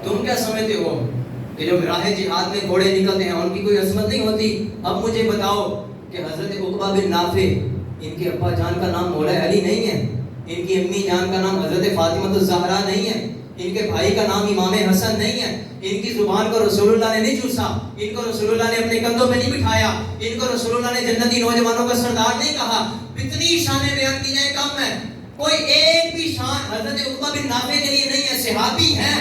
تم کیا سمجھتے ہو کہ جو راہ جہاد میں گھوڑے نکلتے ہیں ان کی کوئی عظمت نہیں ہوتی؟ اب مجھے بتاؤ کہ حضرت عقبہ بن نافع، ان کے ابا جان کا نام مولا علی نہیں ہے، ان کی امی جان کا نام حضرت فاطمہ الزہرا نہیں ہے، ان کے بھائی کا نام امام حسن نہیں ہے، ان کی زبان کو رسول اللہ نے نہیں چوسا، ان کو رسول اللہ نے اپنے کندھوں پہ نہیں بٹھایا، ان کو رسول اللہ نے جنتی نوجوانوں کا سردار نہیں کہا. اتنی شانیں بیان کی جائیں کم ہے. کوئی ایک بھی شان حضرت عقبہ بن نافع کے لیے نہیں ہے. صحابی ہیں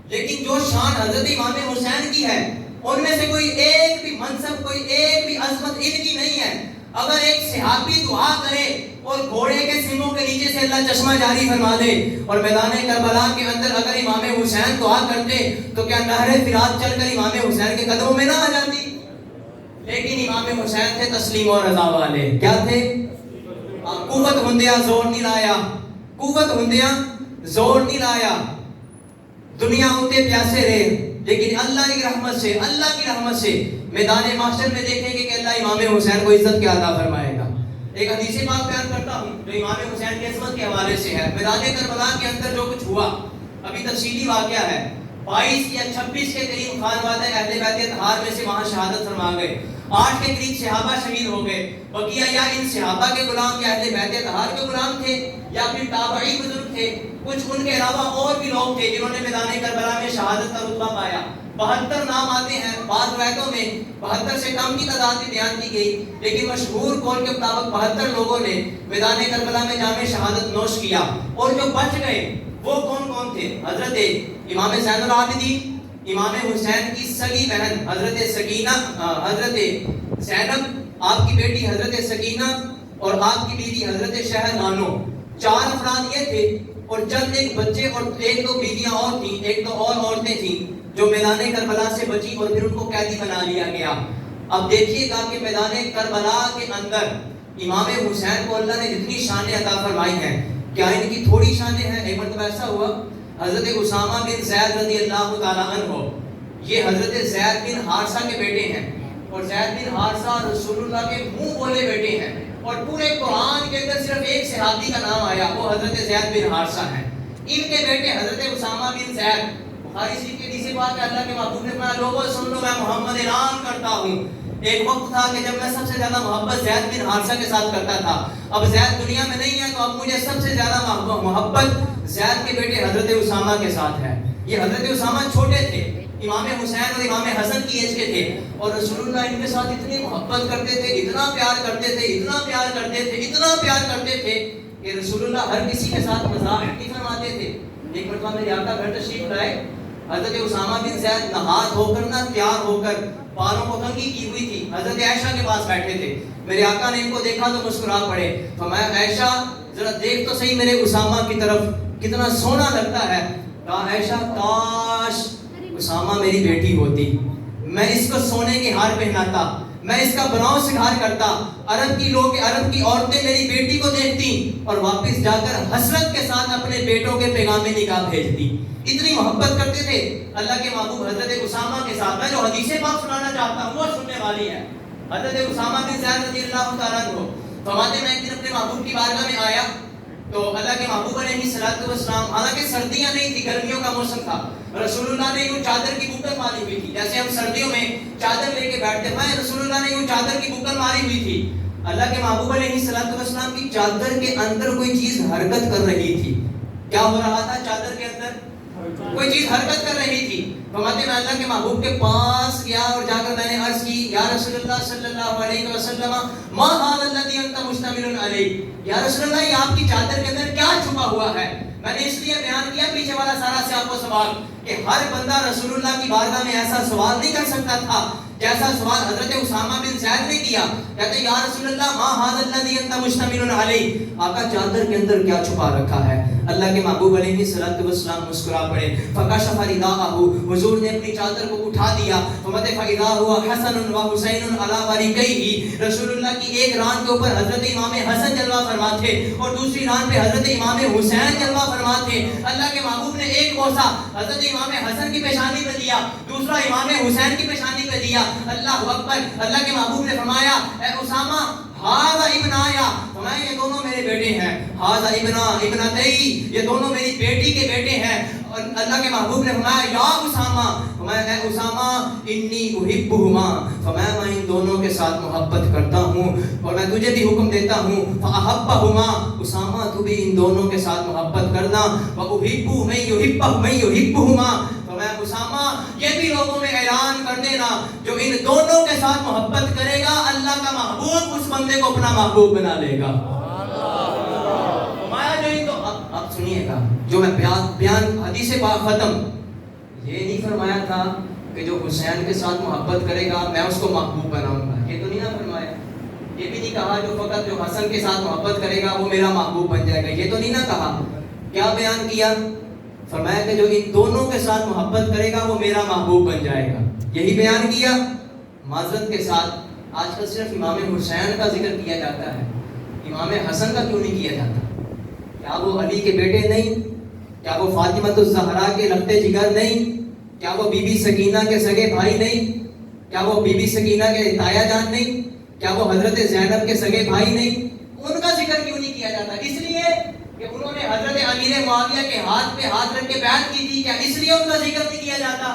لیکن جو شان حضرت امام حسین کی ہے ان میں سے کوئی ایک بھی منصب، کوئی ایک بھی عظمت ان کی نہیں ہے. اگر ایک صحابی دعا کرے اور گھوڑے کے سموں کے نیچے سے اللہ چشمہ جاری فرما دے، اور میدان کربلا کے اندر اگر امام حسین دعا کرتے تو کیا نہر فرات چل کر امام حسین کے قدموں میں نہ آ جاتی؟ لیکن امام حسین تھے تسلیم و رضا والے. کیا تھے؟ قوت ہندیا زور نہیں لایا، قوت ہندیا زور نہیں لایا. دنیا ہوتے پیاسے رہے، لیکن اللہ کی رحمت سے میدان محشر میں دیکھیں گے کہ اللہ امام حسین کو عزت کے عطا فرمائے گا. ایک حدیث پاک بیان کرتا ہوں جو امام حسین کی عظمت کے حوالے سے ہے. میدان کربلا کے اندر جو کچھ ہوا ابھی تفصیلی واقعہ ہے. 22 یا 26 کے قریب خانوادہ اہل بیت اطہار میں سے وہاں شہادت فرما گئے. 8 کے قریب صحابہ شہید ہو گئے. بقیہ یا ان صحابہ کے غلام یا اہل بیت اطہار کے غلام تھے یا پھر تابعی بزرگ تھے. کچھ ان کے علاوہ اور بھی لوگ تھے جنہوں نے میدان کربلا میں شہادت کا رتبہ پایا. 72 نام آتے ہیں، بعض روایتوں میں 72 سے کم کی تعداد بھی بیان کی گئی، لیکن مشہور قول کے مطابق 72 لوگوں نے میدان کربلا میں جام شہادت نوش کیا. اور جو بچ گئے وہ کون کون تھے؟ حضرت امام زین العابدین، امام حسین کی سگی بہن حضرت سکینہ، حضرت زینب آپ کی بیٹی حضرت سکینہ اور آپ کی بیوی حضرت شہربانو، 4 افراد یہ تھے، اور چند ایک بچے اور 1-2 بیویاں اور تھیں، 1-2 اور عورتیں تھیں جو میدان کربلا سے بچی اور پھر ان کو قیدی بنا لیا گیا۔ اب دیکھیے گا کہ میدان کربلا کے اندر امام حسین کو اللہ نے جتنی شانیں عطا فرمائی ہیں، کیا ان کی تھوڑی شانیں ہیں؟ ایک مرتبہ ایسا ہوا، حضرت اسامہ بن زید رضی اللہ تعالیٰ عنہ، یہ حضرت زید بن حارثہ کے بیٹے ہیں، اور زید بن حارثہ رسول اللہ کے منہ بولے بیٹے ہیں، اور پورے قرآن کے اندر صرف ایک صحابی کا نام آیا، وہ حضرت زید بن حارثہ ہیں۔ ان کے بیٹے حضرت اسامہ بن زید، بخاری شریف کے حدیث پاک ہے، اللہ کے محبوب نے فرمایا لوگوں سن لو، میں محمد اعلان کرتا ہوں، ایک وقت تھا کہ جب میں سب سے زیادہ محبت زید بن حارثہ کے ساتھ کرتا تھا، اب زید دنیا میں نہیں ہے تو اب مجھے سب سے زیادہ محبت زید کے بیٹے حضرت اسامہ کے ساتھ ہے۔ یہ حضرت اسامہ چھوٹے تھے، امام حسین اور امام حسن کی ایج کے تھے، اور رسول اللہ ان کے ساتھ اتنی محبت کرتے تھے، اتنا پیار کرتے تھے، اتنا پیار کرتے تھے، اتنا پیار کرتے تھے کہ رسول اللہ ہر کسی کے ساتھ مذاق نہیں فرماتے تھے۔ ایک مرتبہ میرے آقا گھر تشریف لائے، حضرت اسامہ بن زید نہا دھو کر نہ تیار ہو کر بالوں کو کنگھی کی ہوئی تھی، حضرت عائشہ کے پاس بیٹھے تھے، میرے آقا نے ان کو دیکھا تو مسکرا پڑے، فرمایا عائشہ ذرا دیکھ تو صحیح میرے اسامہ کی طرف، کتنا سونا لگتا ہے۔ کہا عائشہ کاش اسامہ میری بیٹی ہوتی، میں اس کو سونے کے ہار پہناتا، میں اس کا بناؤ سنگھار کرتا، عرب کی عورتیں میری بیٹی کو دیکھتی اور واپس جا کر حسرت کے ساتھ اپنے بیٹوں کے پیغام نکاح بھیجتی۔ اتنی محبت کرتے تھے اللہ کے محبوب حضرت اسامہ کے ساتھ۔ میں جو حدیث پاک سنانا چاہتا ہوں وہ سننے والی ہے۔ حضرت اسامہ بن زید رضی اللہ تعالیٰ عنہ فرماتے میں ایک دن اپنے محبوب کی بارگاہ میں آیا تو اللہ کے محبوب علیہ الصلوۃ والسلام، حالانکہ سردیاں نہیں تھی، گرمیوں کا موسم تھا، رسول اللہ نے یوں چادر کی بکن ماری ہوئی تھی، جیسے ہم سردیوں میں چادر لے کے بیٹھتے ہیں، رسول اللہ نے یوں چادر کی بکن ماری ہوئی تھی۔ اللہ کے محبوب علیہ الصلوۃ والسلام کی چادر کے اندر کوئی چیز حرکت کر رہی تھی۔ کیا ہو رہا تھا؟ چادر کے اندر کوئی چیز حرکت کر رہی تھی۔ فرماتے میں اللہ کے محبوب کے پاس گیا اور جا کر میں نے عرض کی یا رسول اللہ صلی اللہ علیہ وسلم ما هذا الذي انت مشتمل علیہ، یا رسول اللہ یہ آپ کی چادر کے اندر کیا چھپا ہوا ہے؟ میں نے اس لیے بیان کیا پیچھے والا سارا سیاق و سوال کہ ہر بندہ رسول اللہ کی بارگاہ میں ایسا سوال نہیں کر سکتا تھا جیسا سوال حضرت اسامہ بن زید نے کیا۔ کہتے یا رسول اللہ ما هذا الذي انت مشتمل علیہ، آقا چادر کے اندر کیا چھپا رکھا ہے؟ اللہ کے محبوب علیہ الصلوۃ والسلام مسکرا پڑے، فکشف رداءہ، حضور نے اپنی چادر کو اٹھا دیا، فرماتے فاذا هو حسن وحسین علی ورقیہ، رسول اللہ کی ایک ران کے اوپر حضرت امام حسن جلوہ فرما تھے اور دوسری ران پہ حضرت امام حسین جلوہ فرما تھے۔ اللہ کے محبوب نے ایک بوسہ حضرت امام حسن کی پیشانی پہ دیا، دوسرا امام حسین کی پیشانی پہ دیا۔ اللہ اکبر، اللہ کے محبوب نے فرمایا اے اسامہ ہذا ابنایا، فرمایا یہ دونوں میرے بیٹے ہیں، ہذا ابنتی، یہ دونوں میری بیٹی کے بیٹے ہیں۔ اور اللہ کے محبوب نے فرمایا یا اسامہ، فرمایا اے اسامہ انی احبہما، فرمایا میں ان دونوں کے ساتھ محبت کرتا ہوں اور میں تجھے بھی حکم دیتا ہوں فاحبہما، اسامہ تو بھی ان دونوں کے ساتھ محبت کرنا، واحب من یحبہما، فرمایا اسامہ یہ بھی لوگوں میں اعلان کر دینا جو ان دونوں کے ساتھ محبت کرے گا اللہ کا محبوب اس بندے کو اپنا محبوب بنا لے گا۔ فرمایا جو ان تو اب سنیے گا جو میں بیان حدیث پاک ختم، یہ نہیں فرمایا تھا کہ جو حسین کے ساتھ محبت کرے گا میں اس کو محبوب بناؤں گا، یہ تو نہیں نہ فرمایا۔ یہ بھی نہیں کہا جو فقط جو حسن کے ساتھ محبت کرے گا وہ میرا محبوب بن جائے گا، یہ تو نہیں نہ کہا۔ کیا بیان کیا؟ فرمایا کہ جو ان دونوں کے ساتھ محبت کرے گا وہ میرا محبوب بن جائے گا، یہی بیان کیا۔ معذرت کے ساتھ آج کل صرف امام حسین کا ذکر کیا جاتا ہے، امام حسن کا کیوں نہیں کیا جاتا؟ کیا وہ علی کے بیٹے نہیں؟ کیا وہ فاطمہ الزہرا کے لگتے جگر نہیں؟ کیا وہ بی بی سکینہ کے سگے بھائی نہیں؟ کیا وہ بی بی سکینہ کے تایا جان نہیں؟ کیا وہ حضرت زینب کے سگے بھائی نہیں؟ ان کا ذکر کیوں نہیں کیا جاتا؟ اس لیے کہ انہوں نے حضرت امیر معاویہ کے ہاتھ پہ ہاتھ رکھ کے بیعت کی تھی، کیا اس لیے ان کا ذکر نہیں کیا جاتا؟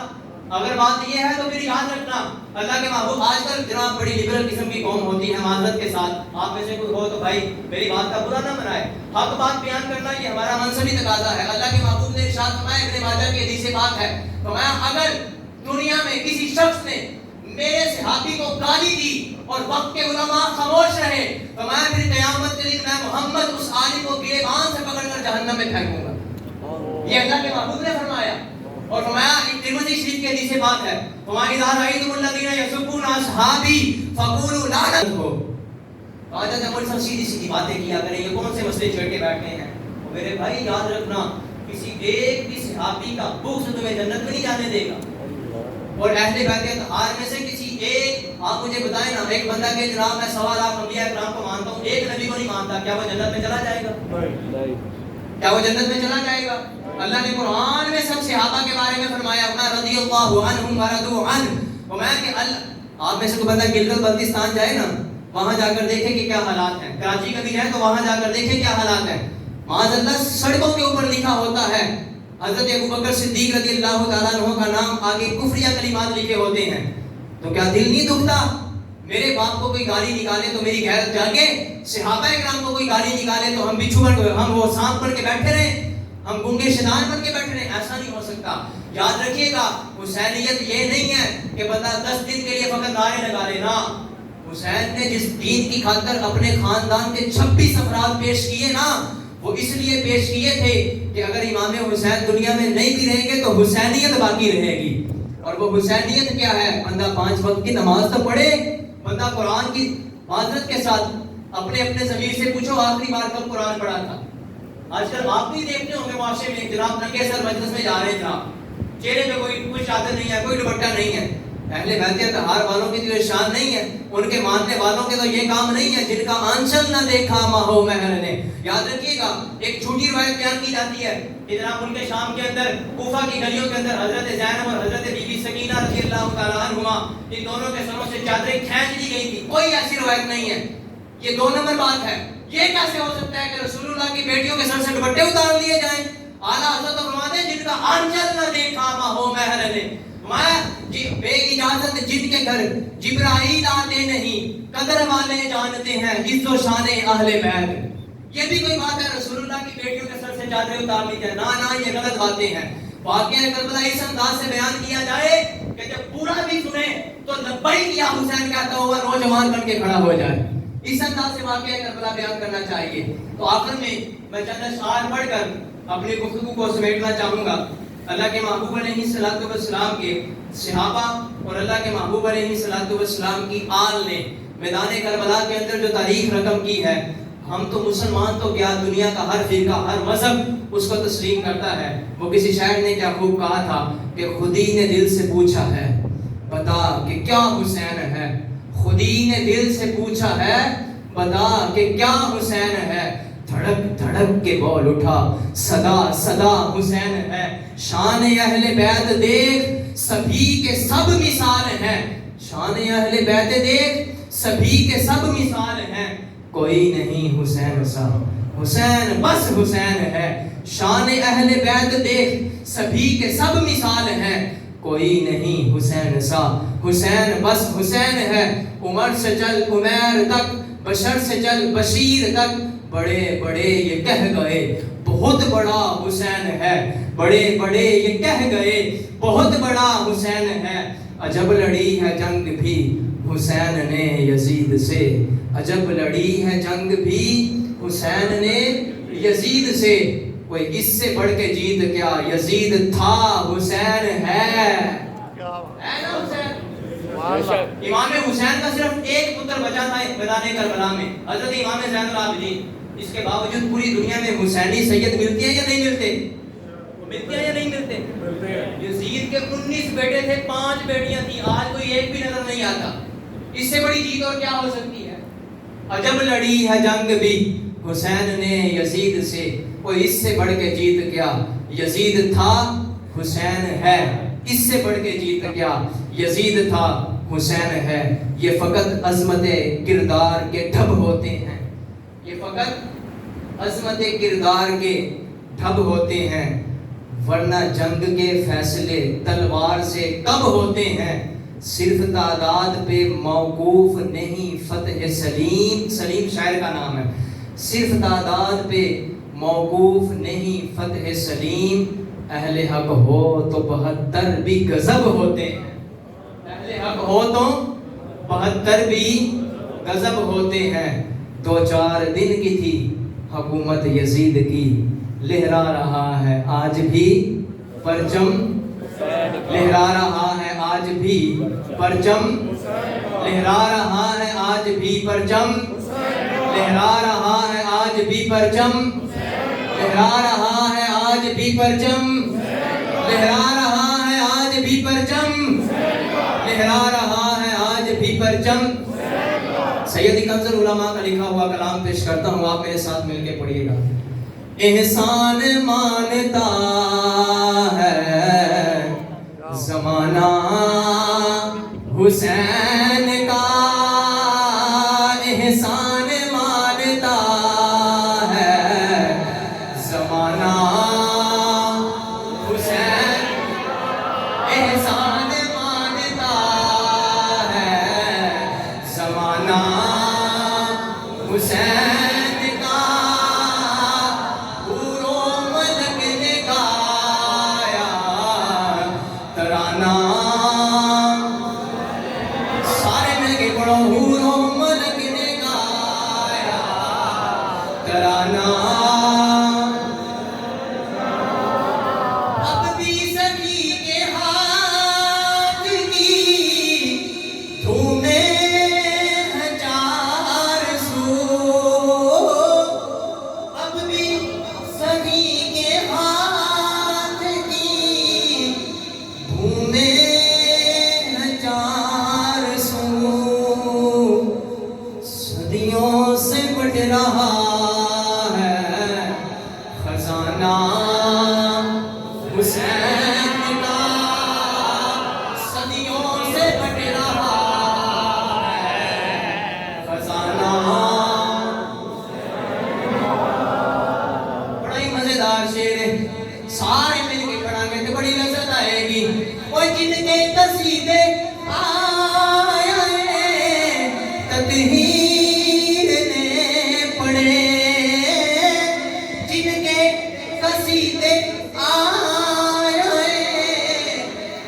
اگر بات یہ ہے تو پھر یاد رکھنا اللہ کے محبوب آج کل جناب بڑی لبرل قسم کی قوم ہوتی ہے، معذرت کے ساتھ آپ میں سے کوئی ہو تو بھائی میری بات کا برا نہ منائے، حق بات بیان کرنا یہ ہمارا منصبی تقاضا ہے۔ اللہ کے محبوب نے ارشاد فرمایا، ابن ماجہ کی حدیث بات ہے، فرمایا اگر دنیا میں کسی شخص نے میرے صحابی کو گالی دی اور وقت کے علماء خاموش رہے، فرمایا پھر قیامت کے دن میں محمد اس عالم کو گریبان سے پکڑ کر جہنم میں پھینکوں گا۔ یہ اللہ کے محبوب نے فرمایا۔ اور فرمایا ترمذی شریف کے حدیث بات ہے، فرمایا اذا رأيتم الذين يسبون اصحابي فقولوا لعنت ہو. حضرت عمر صاحب سیدھی سیدھی باتیں کیا کریں، یہ کون سے مسئلے چھیڑ کے بیٹھے ہیں؟ میرے بھائی یاد رکھنا، کسی ایک بھی صحابی کا بغض تمہیں جنت میں نہیں جانے دے گا. اور اہل بیت اطہار میں سے کسی ایک، آپ مجھے بتائیں نا، ایک بندہ کہ جناب میں 1.25 لاکھ انبیاء اکرام کو مانتا ہوں، ایک نبی کو نہیں مانتا، کیا وہ جنت میں چلا جائے گا؟ کیا وہ جنت میں چلا جائے گا؟ اللہ نے قرآن میں سب صحابہ کے بارے میں فرمایا رضی اللہ عنہم ورضوا عنہ. فرمایا کہ آپ میں سے کوئی بندہ گلگت بلتستان جائے نا، وہاں جا کر دیکھے کہ کیا حالات ہیں. کراچی کبھی جائے تو وہاں جا کر دیکھے کیا حالات ہیں. معاذ اللہ سڑکوں کے اوپر لکھا ہوتا ہے حضرت ابوبکر صدیق رضی اللہ تعالیٰ عنہ کا نام، آگے کفریہ کلمات لکھے ہوتے ہیں. تو کیا دل نہیں دکھتا؟ میرے باپ کو کوئی گالی نکالے تو میری غیرت جاگے، صحابہ اکرام کو کوئی گالی نکالے تو ہم بچھو بن، ہم وہ سانپ بن کے بیٹھے رہیں، ہم گنگے شیطان بن کے بیٹھے رہیں؟ ایسا نہیں ہو سکتا. یاد رکھیے گا، حسینیت یہ نہیں ہے کہ بندہ 10 دن کے لیے فقط نعرے لگا لے. نا، حسین نے جس دین کی خاطر اپنے خاندان کے 26 افراد پیش کیے نا، وہ اس لیے پیش کیے تھے کہ اگر امام حسین دنیا میں نہیں بھی رہیں گے تو حسینیت باقی رہے گی. اور وہ حسینیت کیا ہے؟ بندہ 5 وقت کی نماز تو پڑھے، بندہ قرآن کی معذرت کے ساتھ اپنے ضمیر سے پوچھو آخری بار کب قرآن پڑھا تھا. آج کل آپ بھی دیکھتے ہوں گے معاشرے میں جناب ننگے سر مجلس میں جا رہے ہیں، جناب چہرے پہ کوئی چادر نہیں ہے، کوئی دوپٹہ نہیں ہے. اہل بیت اطہار والوں کی تو یہ شان نہیں ہے، ان کے ماننے والوں کے تو یہ کام نہیں ہے جن کا آنچل نہ دیکھا ماہو مہر نے. یاد رکھیے گا، ایک جھوٹی روایت بیان کی جاتی ہے کہ جناب ان کے شام کے اندر کوفہ کی گلیوں کے اندر حضرت زینب اور حضرت بی بی سکینہ رضی اللہ تعالیٰ عنہما، ان دونوں کے سروں سے چادریں کھینچ دی گئی تھی. کوئی ایسی روایت نہیں ہے. یہ 2 نمبر بات ہے. یہ کیسے ہو سکتا ہے کہ رسول اللہ کی بیٹیوں کے سر سے دوپٹے اتار لیے جائیں؟ اعلیٰ حضرت فرماتے ہیں جن کا آنچل نہ دیکھا ماہو مہر نے. جی بے اجازت جن کے گھر جبرائیل آتے نہیں، قدر والے جانتے ہیں عز و شان اہل بیت. یہ بھی کوئی بات ہے رسول اللہ کی بیٹیوں کے سر سے چادریں اتار لی جائے؟ نا، یہ غلط باتیں ہیں. واقعہ کربلا اس انداز سے بیان کیا جائے کہ جب پورا بھی سنے تو لبیک یا حسین کہتا ہوا نوجوان بن کے کھڑا ہو جائے. اس انداز سے واقعہ کربلا بیان کرنا چاہیے. تو آخر میں چند اشعار پڑھ کر اپنی گفتگو کو سمیٹنا چاہوں گا. اللہ کے محبوب علیہ الصلوۃ والسلام کے صحابہ اور اللہ کے محبوب علیہ الصلوۃ والسلام کی آل نے میدان کربلا کے اندر جو تاریخ رقم کی ہے، ہم تو مسلمان تو کیا، دنیا کا ہر فرقہ، ہر مذہب اس کو تسلیم کرتا ہے. وہ کسی شاعر نے کیا خوب کہا تھا کہ خودی نے دل سے پوچھا ہے بتا کہ کیا حسین ہے. خودی نے دل سے پوچھا ہے بتا کہ کیا حسین ہے. دھڑک دھڑک کے بول اٹھا صدا صدا حسین ہے. شان اہل بیت دیکھ سبھی کے سب مثال ہیں. شان اہل بیت دیکھ سبھی کے سب مثال ہیں. کوئی نہیں حسین سا، حسین بس حسین ہے. شان اہل بیت دیکھ سبھی کے سب مثال ہیں. کوئی نہیں حسین سا، حسین بس حسین ہے. عمر سے چل عمیر تک، بشر سے چل بشیر تک، بڑے بڑے یہ کہہ گئے بہت بڑا حسین ہے. بڑے بڑے یہ کہہ گئے بہت بڑا حسین ہے. عجب لڑی ہے جنگ بھی حسین نے یزید سے. عجب لڑی ہے جنگ بھی حسین نے یزید سے. کوئی اس سے بڑھ کے جیت کیا، یزید تھا حسین ہے. امام حسین کا صرف ایک پتر بچا تھا میدان کربلا میں، حضرت امام زین العابدین. اس کے باوجود پوری دنیا میں حسینی سید ملتے ہیں یا نہیں ملتے؟ ملتے ہیں یا نہیں ملتے؟ یزید کے 19 بیٹے تھے، 5 بیٹیاں تھیں، آج کوئی ایک بھی نظر نہیں آتا. اس سے بڑی جیت اور کیا ہو سکتی ہے؟ عجب لڑی ہے جنگ بھی حسین نے یزید سے. کوئی اس سے بڑھ کے جیت کیا، یزید تھا حسین ہے. اس سے بڑھ کے جیت کیا، یزید تھا حسین ہے. یہ فقط عظمت کردار کے ڈھب ہوتے ہیں. یہ فقط عظمت کردار کے ڈھب ہوتے ہیں، ورنہ جنگ کے فیصلے تلوار سے کب ہوتے ہیں. صرف تعداد پہ موقوف نہیں فتح سلیم. سلیم شاعر کا نام ہے. صرف تعداد پہ موقوف نہیں فتح سلیم. اہل حق ہو تو 72 بھی غضب ہوتے ہیں. اہل حق ہو تو 72 بھی غضب ہوتے ہیں. 2-4 دن کی تھی حکومت یزید کی، لہرا رہا ہے آج بھی پرچم لہرا رہا ہے آج بھی پرچم، لہرا رہا ہے آج بھی پرچم، لہرا رہا ہے آج بھی پرچم، لہرا رہا ہے آج بھی پرچم، لہرا رہا ہے آج بھی پرچم، لہرا رہا ہے آج بھی پرچم۔ سیدی کنز العلماء کا لکھا ہوا کلام پیش کرتا ہوں، آپ میرے ساتھ مل کے پڑھیے گا۔ احسان مانتا ہے زمانہ حسین کا، احسان مانتا ہے زمانہ حسین، احسان مانتا ہے زمانہ حسین کا، حوروں ملک نے گایا ترانہ، سارے مل کے پڑھو، حوروں ملک نے گایا ترانہ۔ اب بھی سخی کے ہاتھ کی دھومیں ہیں چار سو، اب بھی سخی کے ہاتھ کی دھومیں ہیں چار سو، صدیوں سے بٹ رہا ہے خزانہ حسین کا، صدیوں سے بٹ رہا ہے خزانہ۔ بڑا ہی مزیدار شعر ہے، سارے مل کے پڑھیں گے تو بڑی لذت آئے گی۔ وہ جن کے قصیدے آئے تطہیر نے پڑھے، جن کے قصیدے آئے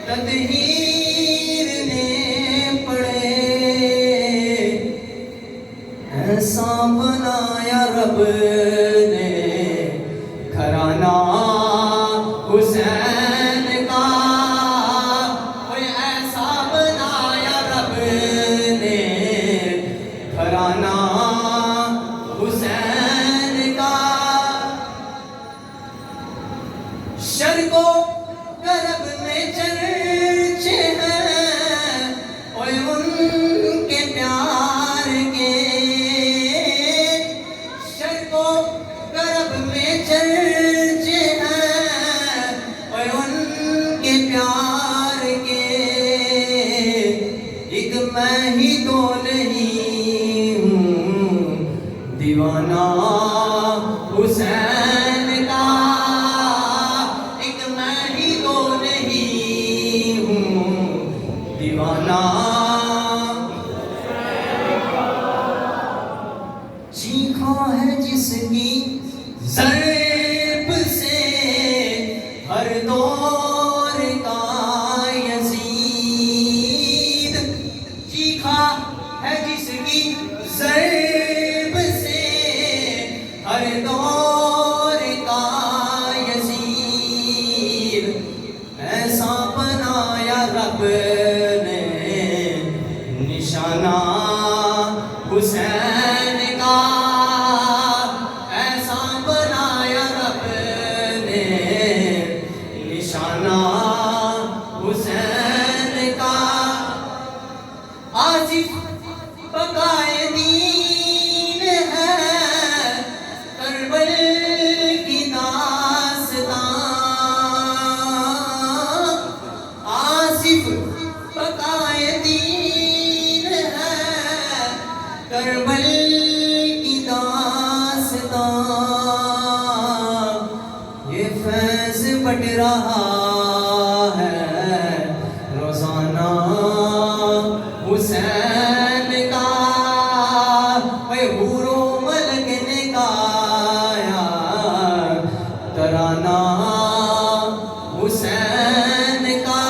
تطہیر نے پڑھے، ایسا بنایا رب نے گھرانہ حسین کا، کوئی ایسا بنایا رب نے گھرانہ حسین کا، شرق و غرب میں چرچے ہیں اوے ان کے پیار کے، شرق و غرب میں چرچے ہیں اوے ان کے پیار کے، ایک میں ہی تو نہیں ہوں دیوانہ حسین کا، ایک میں ہی تو نہیں ہوں دیوانہ۔ چیخا ہے جس کی ضرب سے ہر دور کا یزید، چیخا ہے جس کی ضرب سے ہر دور کا یزید، ایسا بنایا رب نے نشانہ حسین کا، ایسا بنایا رب نے نشانہ حسین کا، آصف بقائے دین ہے کربل کی داستان، آصف بقائے دین ہے کربل کی داستان، یہ فیض بٹ رہا ہے روزانہ حسین کا، اے حوروں ملک نے گایا ترانہ حسین کا،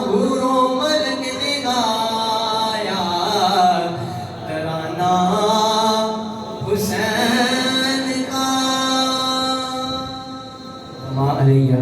حوروں ملک نے گایا ترانہ حسین کا۔ ما علیہ